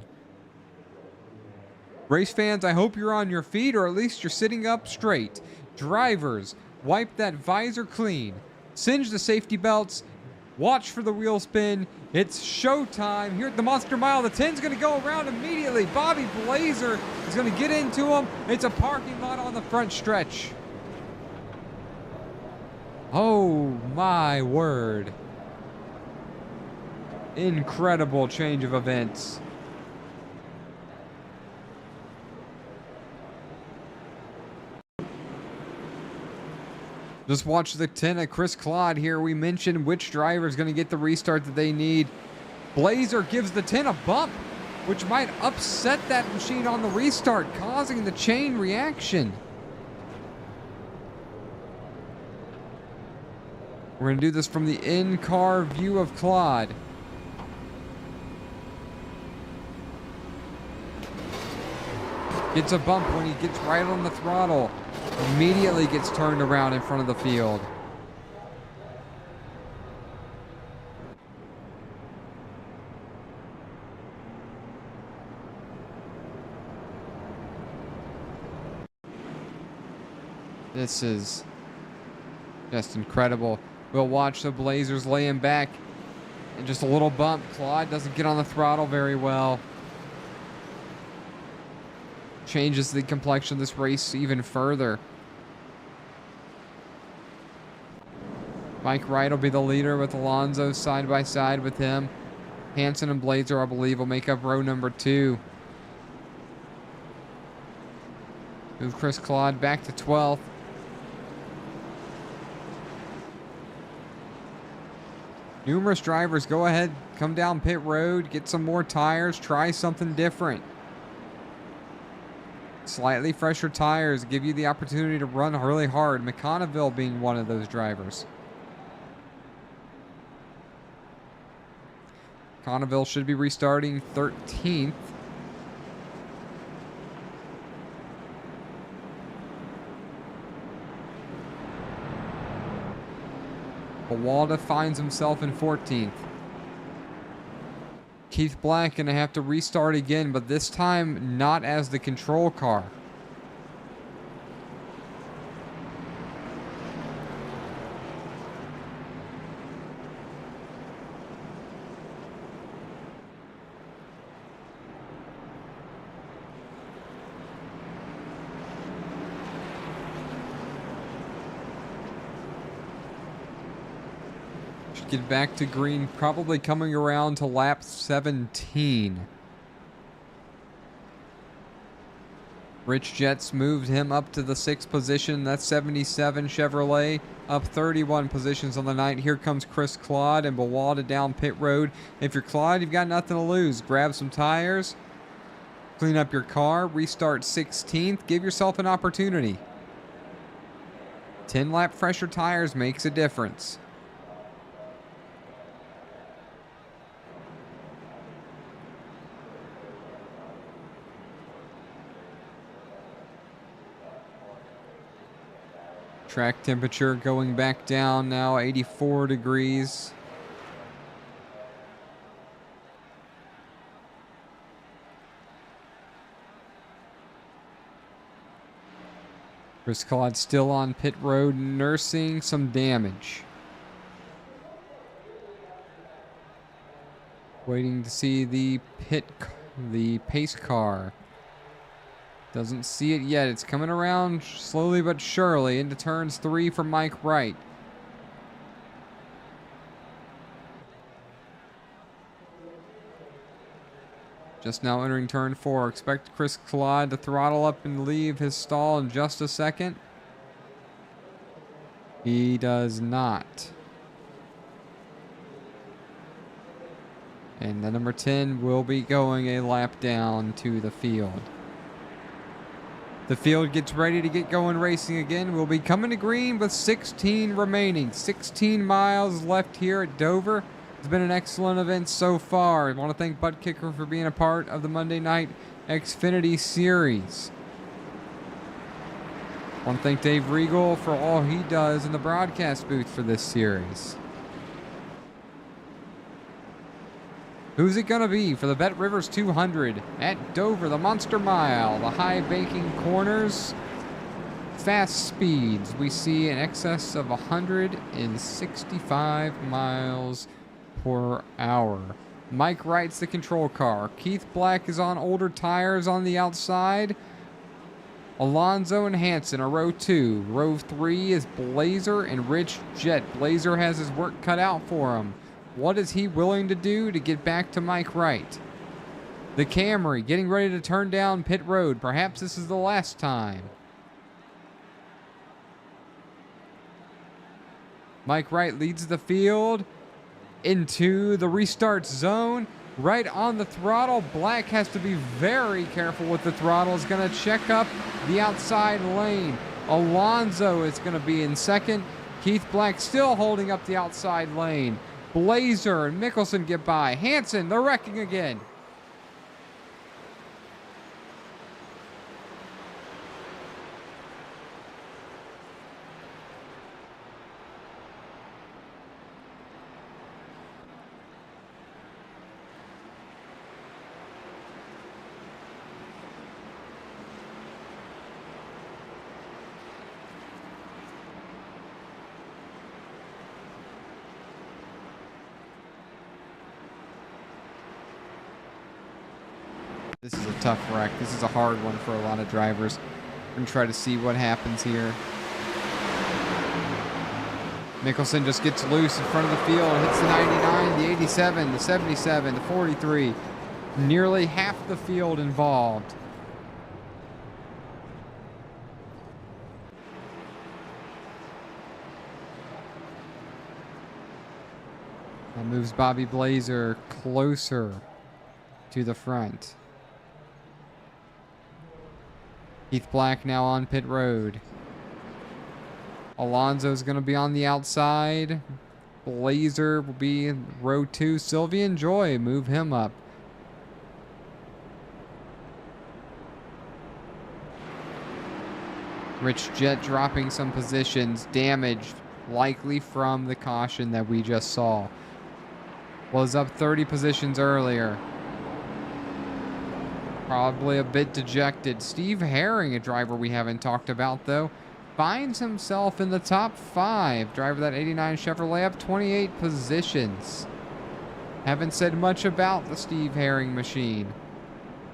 Speaker 2: Race fans, I hope you're on your feet or at least you're sitting up straight. Drivers, wipe that visor clean. Singe the safety belts. Watch for the wheel spin. It's showtime here at the Monster Mile. The 10's going to go around immediately. Bobby Blazer is going to get into him. It's a parking lot on the front stretch. Oh my word. Incredible change of events. Just watch the 10 of Chris Claude here. We mentioned which driver is going to get the restart that they need. Blazer gives the 10 a bump, which might upset that machine on the restart, causing the chain reaction. We're going to do this from the in-car view of Claude. Gets a bump when he gets right on the throttle. Immediately gets turned around in front of the field. This is just incredible. We'll watch the Blazers laying back. And just a little bump. Claude doesn't get on the throttle very well. Changes the complexion of this race even further. Mike Wright will be the leader with Alonso side by side with him. Hansen and Blazer, I believe, will make up row number 2. Move Chris Claude back to 12th. Numerous drivers go ahead, come down pit road, get some more tires, try something different. Slightly fresher tires give you the opportunity to run really hard. McConneville being one of those drivers. McConneville should be restarting 13th. Walda finds himself in 14th. Keith Black gonna have to restart again, but this time not as the control car. Get back to green, probably coming around to lap 17. Rich Jets moved him up to the 6th position. That's 77 Chevrolet, up 31 positions on the night. Here comes Chris Claude and Bawalda down pit road. If you're Claude, you've got nothing to lose. Grab some tires, clean up your car, restart 16th, give yourself an opportunity. 10 lap fresher tires makes a difference. Track temperature going back down now, 84 degrees. Chris Claude still on pit road, nursing some damage. Waiting to see the pace car. Doesn't see it yet. It's coming around slowly but surely into turns 3 for Mike Wright. Just now entering turn 4. Expect Chris Claude to throttle up and leave his stall in just a second. He does not. And the number 10 will be going a lap down to the field. The field gets ready to get going racing again. We'll be coming to green with 16 remaining. 16 miles left here at Dover. It's been an excellent event so far. I want to thank Butt Kicker for being a part of the Monday night Xfinity series. I want to thank Dave Regal for all he does in the broadcast booth for this series. Who's it going to be for the Bet Rivers 200 at Dover, the Monster Mile, the high banking corners, fast speeds? We see in excess of 165 miles per hour. Mike Wright's the control car. Keith Black is on older tires on the outside. Alonso and Hansen are row 2. Row 3 is Blazer and Rich Jet. Blazer has his work cut out for him. What is he willing to do to get back to Mike Wright? The Camry getting ready to turn down pit road. Perhaps this is the last time. Mike Wright leads the field into the restart zone. Right on the throttle. Black has to be very careful with the throttle. Is going to check up the outside lane. Alonso is going to be in second. Keith Black still holding up the outside lane. Blazer and Mickelson get by. Hansen, they're wrecking again. This is a tough wreck. This is a hard one for a lot of drivers. We're going to try to see what happens here. Mickelson just gets loose in front of the field. Hits the 99, the 87, the 77, the 43. Nearly half the field involved. That moves Bobby Blazer closer to the front. Keith Black now on pit road. Alonso's going to be on the outside. Blazer will be in row 2. Sylvian Joy, move him up. Rich Jett dropping some positions. Damaged, likely from the caution that we just saw. Was up 30 positions earlier. Probably a bit dejected. Steve Herring, a driver we haven't talked about though, finds himself in the top 5. Driver that 89 Chevrolet up 28 positions. Haven't said much about the Steve Herring machine.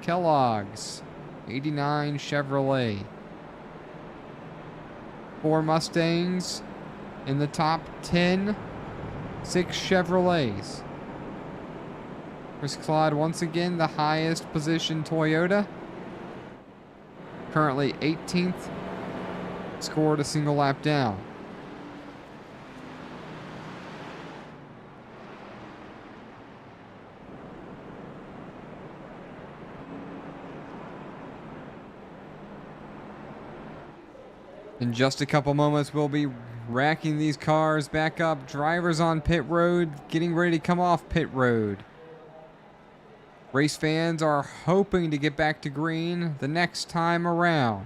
Speaker 2: Kellogg's 89 Chevrolet. 4 Mustangs in the top 10. 6 Chevrolets. Chris Claude once again the highest position Toyota. Currently 18th. Scored a single lap down. In just a couple moments, we'll be racking these cars back up. Drivers on pit road, getting ready to come off pit road. Race fans are hoping to get back to green the next time around.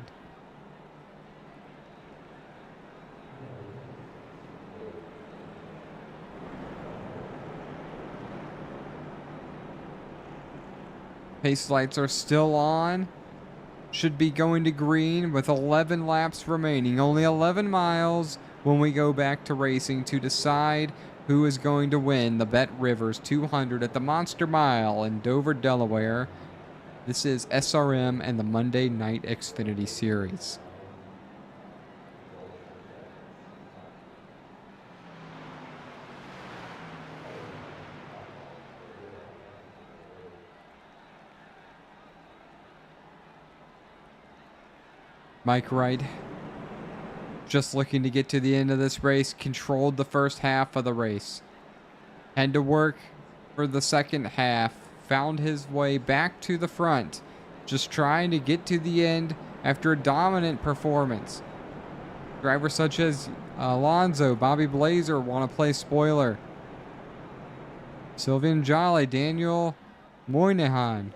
Speaker 2: Pace lights are still on. Should be going to green with 11 laps remaining. Only 11 miles when we go back to racing to decide who is going to win the Bet Rivers 200 at the Monster Mile in Dover, Delaware. This is SRM and the Monday Night Xfinity Series. Mike Wright, just looking to get to the end of this race, controlled the first half of the race. Had to work for the second half, found his way back to the front, just trying to get to the end after a dominant performance. Drivers such as Alonso, Bobby Blazer want to play spoiler. Sylvian Jolly, Daniel Moynihan.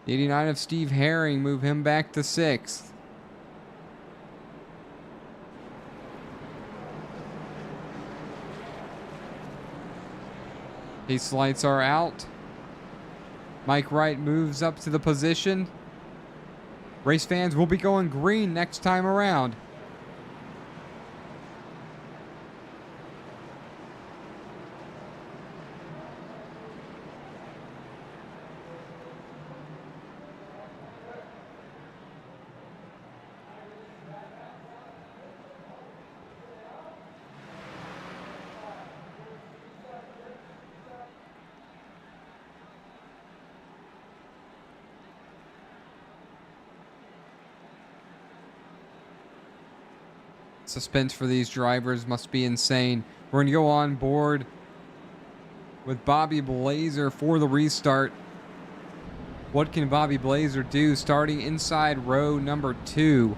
Speaker 2: The 89 of Steve Herring, move him back to 6th. Pace lights are out. Mike Wright moves up to the position. Race fans will be going green next time around. Suspense for these drivers must be insane. We're going to go on board with Bobby Blazer for the restart. What can Bobby Blazer do starting inside row number 2?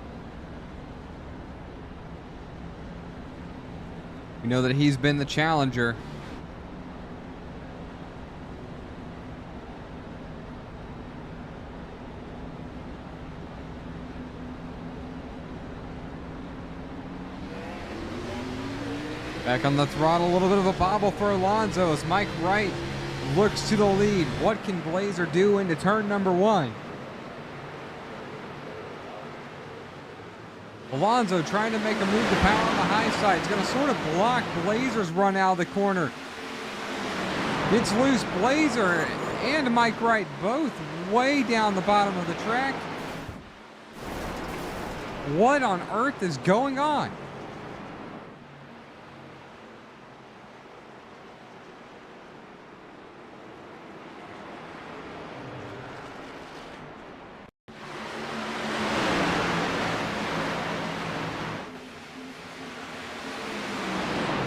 Speaker 2: We know that he's been the challenger. Back on the throttle, a little bit of a bobble for Alonso as Mike Wright looks to the lead. What can Blazer do into turn number 1? Alonso trying to make a move to power on the high side. He's going to sort of block Blazer's run out of the corner. Gets loose. Blazer and Mike Wright both way down the bottom of the track. What on earth is going on?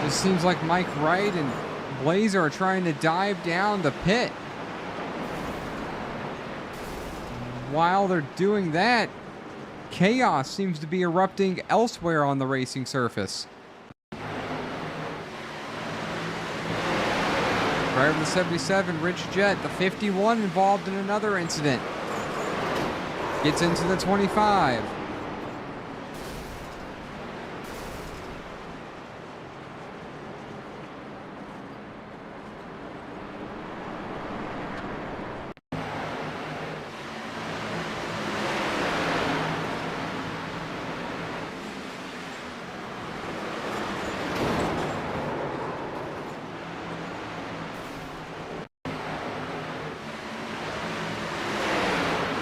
Speaker 2: It seems like Mike Wright and Blazer are trying to dive down the pit. While they're doing that, chaos seems to be erupting elsewhere on the racing surface. Driver of the 77, Rich Jett, the 51 involved in another incident. Gets into the 25.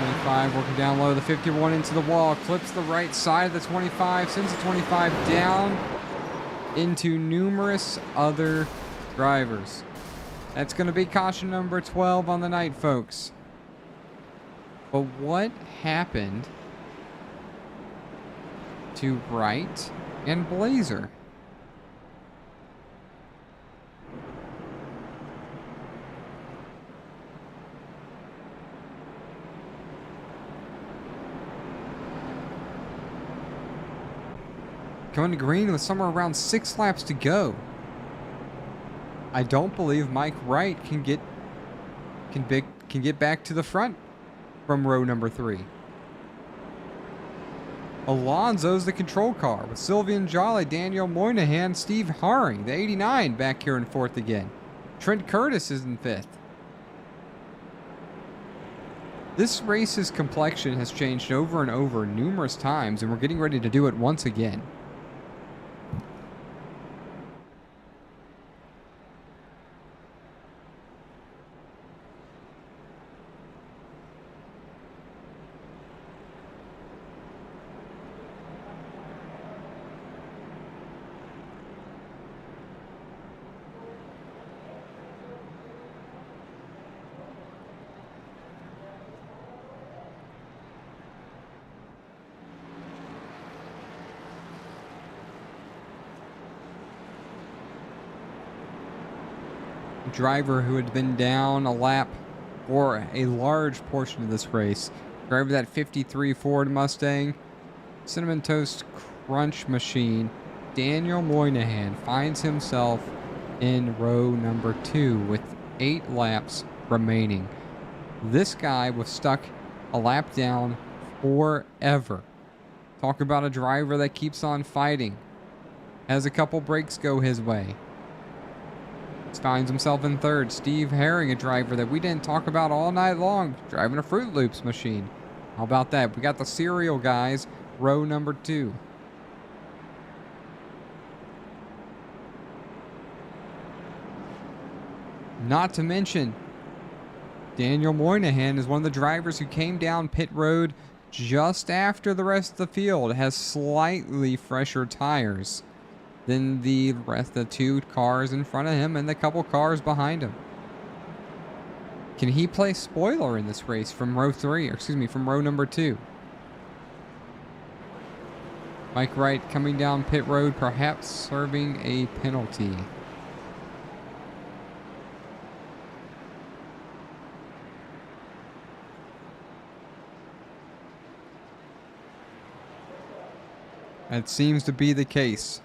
Speaker 2: 25 working down low, the 51 into the wall, clips the right side of the 25, sends the 25 down into numerous other drivers. That's going to be caution number 12 on the night, folks. But what happened to Wright and Blazer? Coming to green with somewhere around 6 laps to go. I don't believe Mike Wright can get back to the front from row number 3. Alonso's the control car with Sylvian Jolly, Daniel Moynihan, Steve Haring, the 89 back here in 4th again. Trent Curtis is in 5th. This race's complexion has changed over and over numerous times, and we're getting ready to do it once again. Driver who had been down a lap for a large portion of this race. Driver of that 53 Ford Mustang, Cinnamon Toast Crunch Machine, Daniel Moynihan finds himself in row number 2 with 8 laps remaining. This guy was stuck a lap down forever. Talk about a driver that keeps on fighting. Has a couple breaks go his way. Finds himself in 3rd. Steve Haring, a driver that we didn't talk about all night long, driving a Fruit Loops machine. How about that? We got the cereal guys, row number 2. Not to mention, Daniel Moynihan is one of the drivers who came down pit road just after the rest of the field, has slightly fresher tires than the rest of the 2 cars in front of him and the couple cars behind him. Can he play spoiler in this race from row 3, or excuse me, from row number 2? Mike Wright coming down pit road, perhaps serving a penalty. That seems to be the case.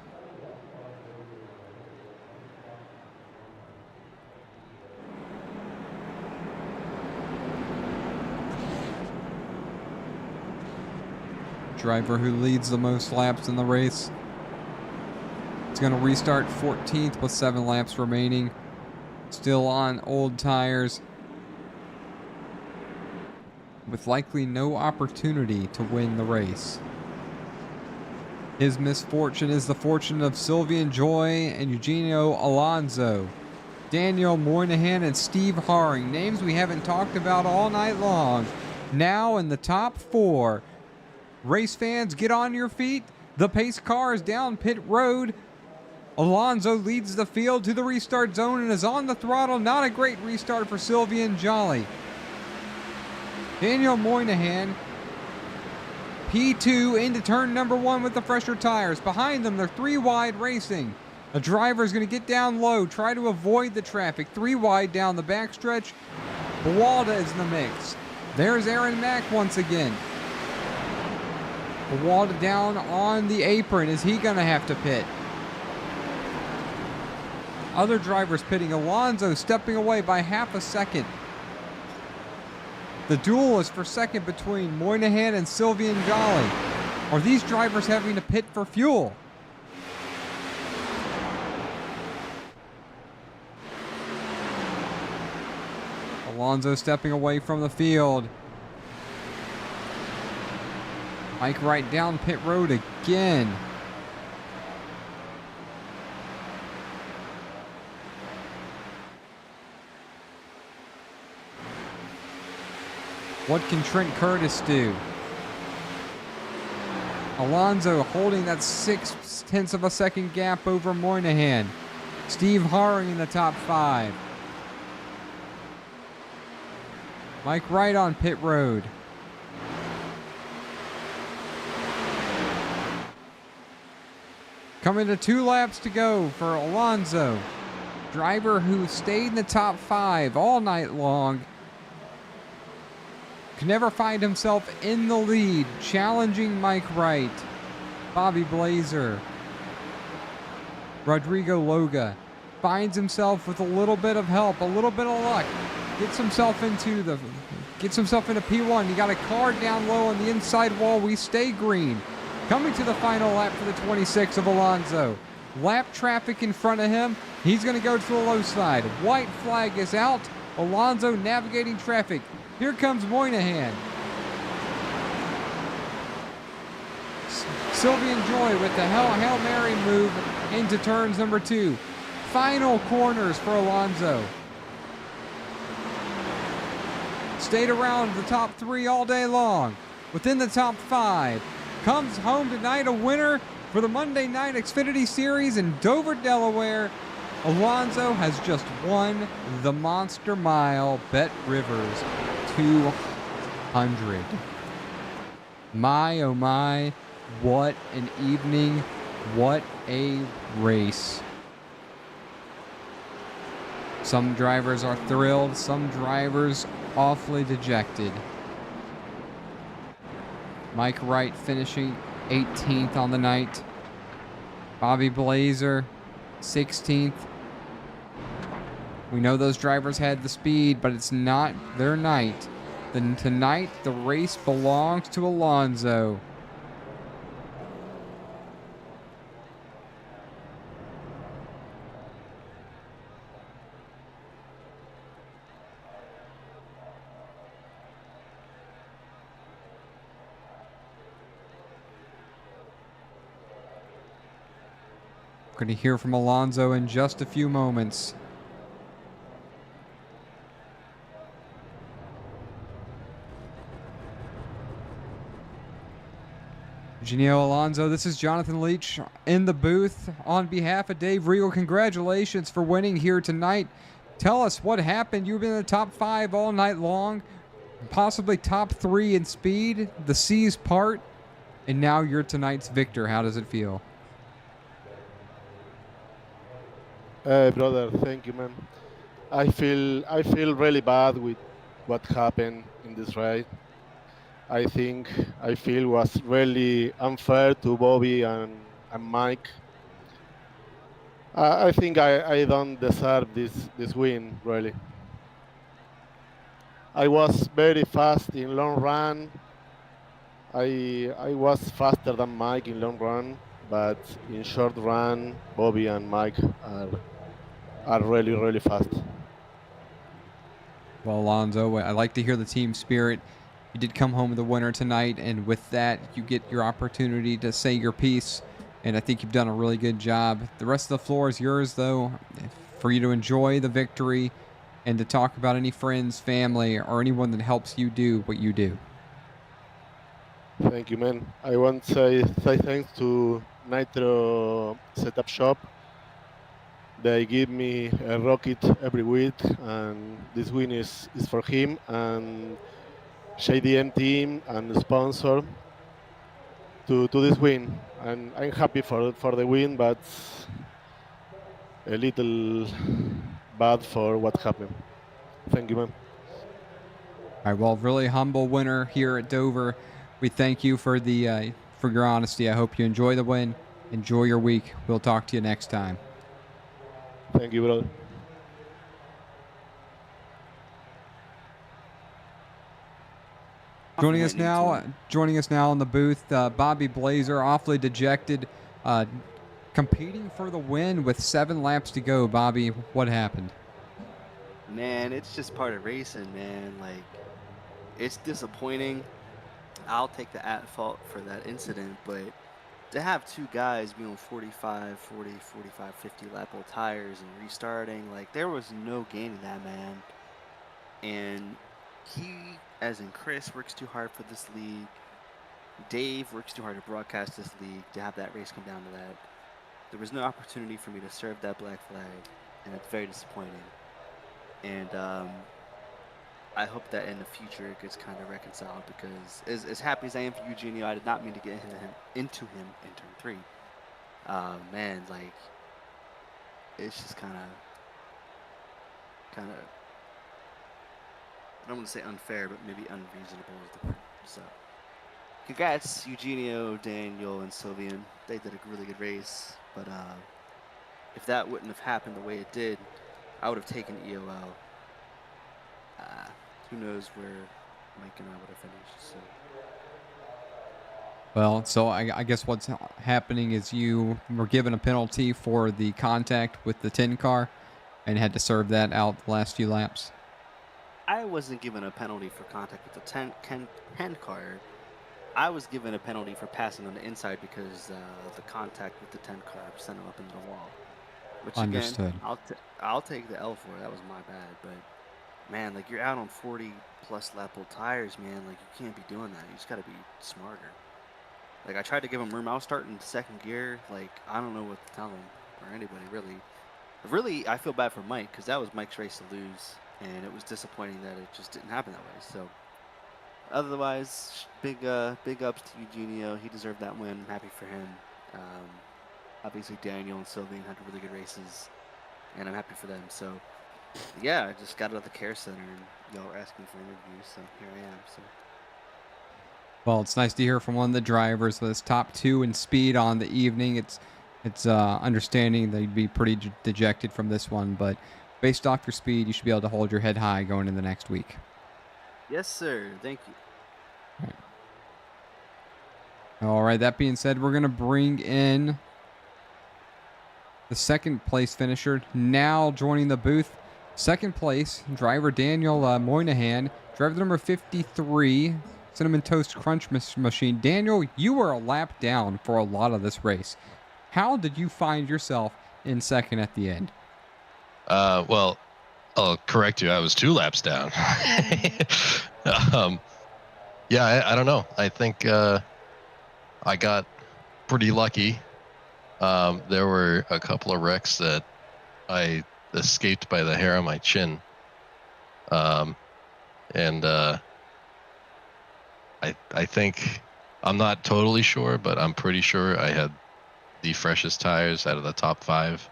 Speaker 2: Driver who leads the most laps in the race. It's going to restart 14th with 7 laps remaining. Still on old tires, with likely no opportunity to win the race. His misfortune is the fortune of Sylvian Joy and Eugenio Alonso. Daniel Moynihan and Steve Haring, names we haven't talked about all night long, now in the top 4. Race fans, get on your feet. The pace car is down pit road. Alonso leads the field to the restart zone and is on the throttle. Not a great restart for Sylvian Jolly. Daniel Moynihan, P2 into turn number 1 with the fresher tires. Behind them, they're 3 wide racing. A driver is going to get down low, try to avoid the traffic. 3 wide down the backstretch. Buwalda is in the mix. There's Aaron Mack once again. Buwalda down on the apron. Is he going to have to pit? Other drivers pitting. Alonso stepping away by half a second. The duel is for second between Moynihan and Sylvian Jolly. Are these drivers having to pit for fuel? Alonso stepping away from the field. Mike Wright down pit road again. What can Trent Curtis do? Alonso holding that 0.6 of a second gap over Moynihan. Steve Haring in the top 5. Mike Wright on pit road. Coming to 2 laps to go for Alonso. Driver who stayed in the top 5 all night long. Could never find himself in the lead. Challenging Mike Wright. Bobby Blazer. Rodrigo Loga finds himself with a little bit of help, a little bit of luck. Gets himself into P1. You got a car down low on the inside wall. We stay green. Coming to the final lap for the 26 of Alonso. Lap traffic in front of him. He's going to go to the low side. White flag is out. Alonso navigating traffic. Here comes Moynihan. Sylvian Joy with the Hail Mary move into turns number 2. Final corners for Alonso. Stayed around the top 3 all day long. Within the top 5. Comes home tonight a winner for the Monday Night Xfinity Series in Dover, Delaware. Alonso has just won the Monster Mile Bet Rivers 200. My, oh my, what an evening. What a race. Some drivers are thrilled, some drivers awfully dejected. Mike Wright finishing 18th on the night. Bobby Blazer, 16th. We know those drivers had the speed, but it's not their night. Then tonight, the race belongs to Alonso. We're going to hear from Alonso in just a few moments. Eugenio Alonso, this is Jonathan Leach in the booth. On behalf of Dave Regal, congratulations for winning here tonight. Tell us what happened. You've been in the top 5 all night long, possibly top 3 in speed, the C's part, and now you're tonight's victor. How does it feel?
Speaker 5: Brother, thank you, man. I feel really bad with what happened in this ride. I feel was really unfair to Bobby and Mike. I think I don't deserve this win, really. I was very fast in long run. I was faster than Mike in long run, but in short run, Bobby and Mike are really, really fast.
Speaker 2: Well, Alonso, I like to hear the team spirit. You did come home with the winner tonight, and with that, you get your opportunity to say your piece, and I think you've done a really good job. The rest of the floor is yours, though, for you to enjoy the victory and to talk about any friends, family, or anyone that helps you do what you do.
Speaker 5: Thank you, man. I want to say thanks to Nitro Setup Shop. They give me a rocket every week, and this win is for him and JDM team and the sponsor to this win. And I'm happy for the win, but a little bad for what happened. Thank you, man.
Speaker 2: All right, well, really humble winner here at Dover. We thank you for your honesty. I hope you enjoy the win. Enjoy your week. We'll talk to you next time.
Speaker 5: Thank you, brother.
Speaker 2: Joining us now in the booth, Bobby Blazer, awfully dejected, competing for the win with 7 laps to go. Bobby, what happened?
Speaker 4: Man, it's just part of racing, man. Like, it's disappointing. I'll take the at fault for that incident, but to have 2 guys be on 45, 40, 45, 50 lap old tires and restarting, like, there was no gaining that, man. And he, as in Chris, works too hard for this league. Dave works too hard to broadcast this league, to have that race come down to that. There was no opportunity for me to serve that black flag, and it's very disappointing. And I hope that in the future it gets kind of reconciled, because as happy as I am for Eugenio, I did not mean to get into him in turn 3. Man, like, it's just kind of, I don't want to say unfair, but maybe unreasonable is the word. So, congrats, Eugenio, Daniel, and Sylvian. They did a really good race, but if that wouldn't have happened the way it did, I would have taken EOL. Who knows where Mike and I would have finished. So.
Speaker 2: Well, so I guess what's happening is you were given a penalty for the contact with the 10 car and had to serve that out the last few laps.
Speaker 4: I wasn't given a penalty for contact with the 10 car. I was given a penalty for passing on the inside because the contact with the 10 car sent him up into the wall. Which,
Speaker 2: Understood.
Speaker 4: Again, I'll take the L for it. That was my bad, but man, like, you're out on 40 plus lap old tires, man. Like, you can't be doing that. You just got to be smarter. Like, I tried to give him room. I was starting second gear. Like, I don't know what to tell him or anybody really. Really, I feel bad for Mike, because that was Mike's race to lose, and it was disappointing that it just didn't happen that way. So, otherwise, big ups to Eugenio. He deserved that win. I'm happy for him. Obviously, Daniel and Sylvian had really good races, and I'm happy for them. So, yeah, I just got out of the care center, and y'all were asking for interviews, so here I am. So.
Speaker 2: Well, it's nice to hear from one of the drivers with his top 2 in speed on the evening. It's understanding that you'd be pretty dejected from this one, but based off your speed, you should be able to hold your head high going into the next week.
Speaker 4: Yes, sir. Thank you.
Speaker 2: All right, that being said, we're going to bring in the second place finisher. Now joining the booth, second place, driver Daniel Moynihan, driver number 53, Cinnamon Toast Crunch Machine. Daniel, you were a lap down for a lot of this race. How did you find yourself in second at the end?
Speaker 6: Well, I'll correct you. I was 2 laps down. Yeah, I don't know. I think I got pretty lucky. There were a couple of wrecks that I escaped by the hair on my chin. And I think, I'm not totally sure, but I'm pretty sure I had the freshest tires out of the top 5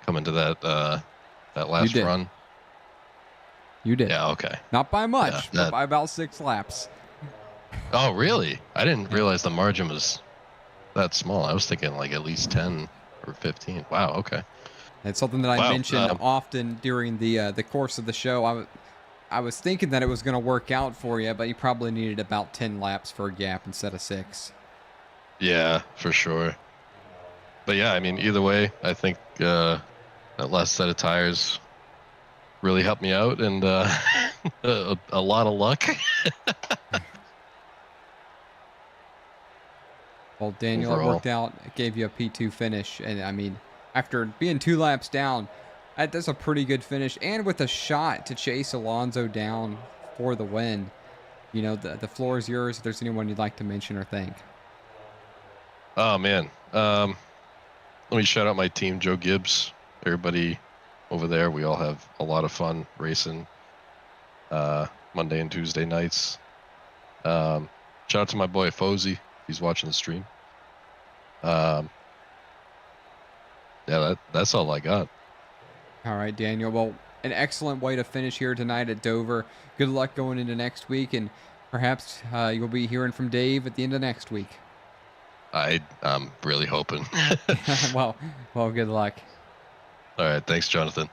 Speaker 6: coming to that last run.
Speaker 2: You did.
Speaker 6: Yeah, okay.
Speaker 2: Not by much, but by about 6 laps.
Speaker 6: Oh, really? I didn't realize the margin was that small. I was thinking like at least 10 or 15. Wow, okay.
Speaker 2: It's something that I mention often during the course of the show. I was thinking that it was going to work out for you, but you probably needed about 10 laps for a gap instead of 6.
Speaker 6: Yeah, for sure. But yeah, I mean, either way, I think that last set of tires really helped me out, and a lot of luck.
Speaker 2: Well, Daniel, it
Speaker 6: overall.
Speaker 2: worked out. It gave you a P2 finish. And I mean, after being 2 laps down, that's a pretty good finish. And with a shot to chase Alonso down for the win, you know, the floor is yours if there's anyone you'd like to mention or thank.
Speaker 6: Oh man, let me shout out my team, Joe Gibbs, everybody over there. We all have a lot of fun racing Monday and Tuesday nights. Shout out to my boy Fozy. He's watching the stream. Yeah, that's all I got.
Speaker 2: All right, Daniel. Well, an excellent way to finish here tonight at Dover. Good luck going into next week, and perhaps you'll be hearing from Dave at the end of next week.
Speaker 6: I'm really hoping.
Speaker 2: well, good luck.
Speaker 6: All right, thanks, Jonathan.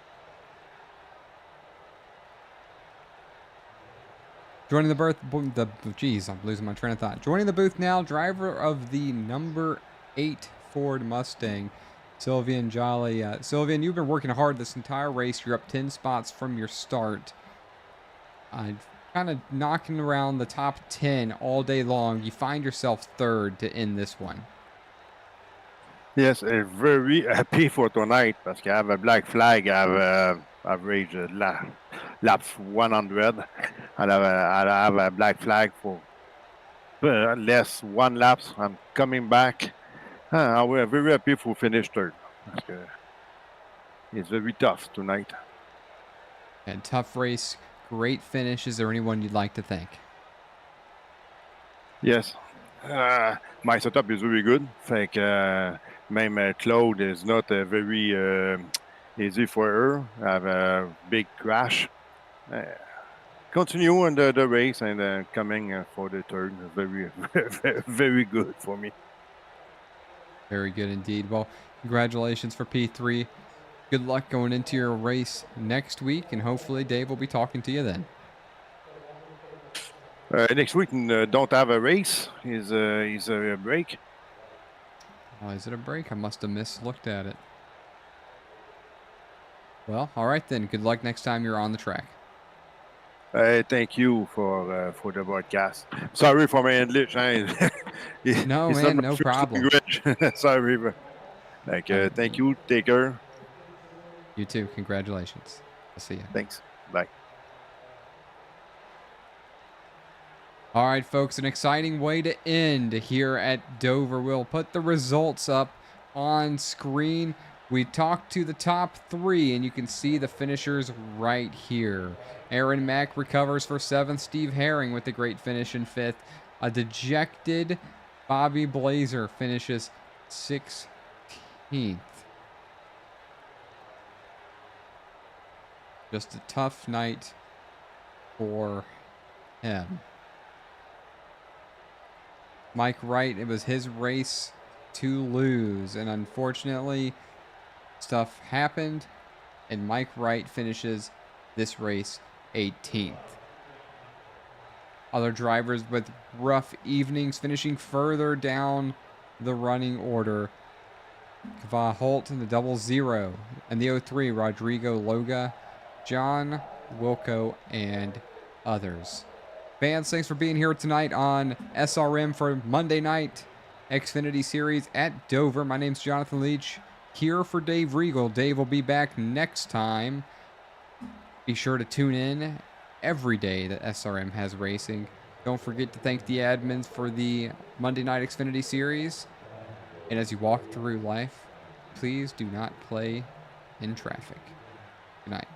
Speaker 2: Joining the booth, geez, I'm losing my train of thought. Joining the booth now, driver of the number 8 Ford Mustang, Sylvian Jolly. Sylvian, you've been working hard this entire race. You're up 10 spots from your start. Kind of knocking around the top 10 all day long. You find yourself third to end this one.
Speaker 7: Yes, very happy for tonight parce I have a black flag. I've reached lap 100. I have a black flag for less 1 lap. I'm coming back. I'm very happy for finish third. It's very tough tonight.
Speaker 2: And tough race, great finish. Is there anyone you'd like to thank?
Speaker 7: Yes. My setup is very good. Think même Claude is not very easy for her. I have a big crash. Continue on the race and coming for the third. Very, very good for me.
Speaker 2: Very good indeed. Well, congratulations for P3. Good luck going into your race next week, and hopefully Dave will be talking to you then.
Speaker 7: Next week don't have a race. Is a break.
Speaker 2: Is it a break? I must have mislooked at it. Well, all right then. Good luck next time you're on the track.
Speaker 7: Thank you for the broadcast. Sorry for my English.
Speaker 2: No, man, no problem.
Speaker 7: Sorry. Thank you. Take care.
Speaker 2: You too. Congratulations. I'll see you.
Speaker 7: Thanks. Bye.
Speaker 2: All right, folks, an exciting way to end here at Dover. We'll put the results up on screen. We talked to the top 3, and you can see the finishers right here. Aaron Mack recovers for 7th. Steve Herring with a great finish in 5th. A dejected Bobby Blazer finishes 16th. Just a tough night for him. Mike Wright, it was his race to lose, and unfortunately, stuff happened, and Mike Wright finishes this race 18th. Other drivers with rough evenings finishing further down the running order. Kava Holt in the 00, and the 03, Rodrigo Loga, John Wilco, and others. Fans, thanks for being here tonight on SRM for Monday night Xfinity Series at Dover. My name's Jonathan Leach, here for Dave Regal. Dave will be back next time. Be sure to tune in every day that SRM has racing. Don't forget to thank the admins for the Monday night Xfinity Series. And as you walk through life, please do not play in traffic. Good night.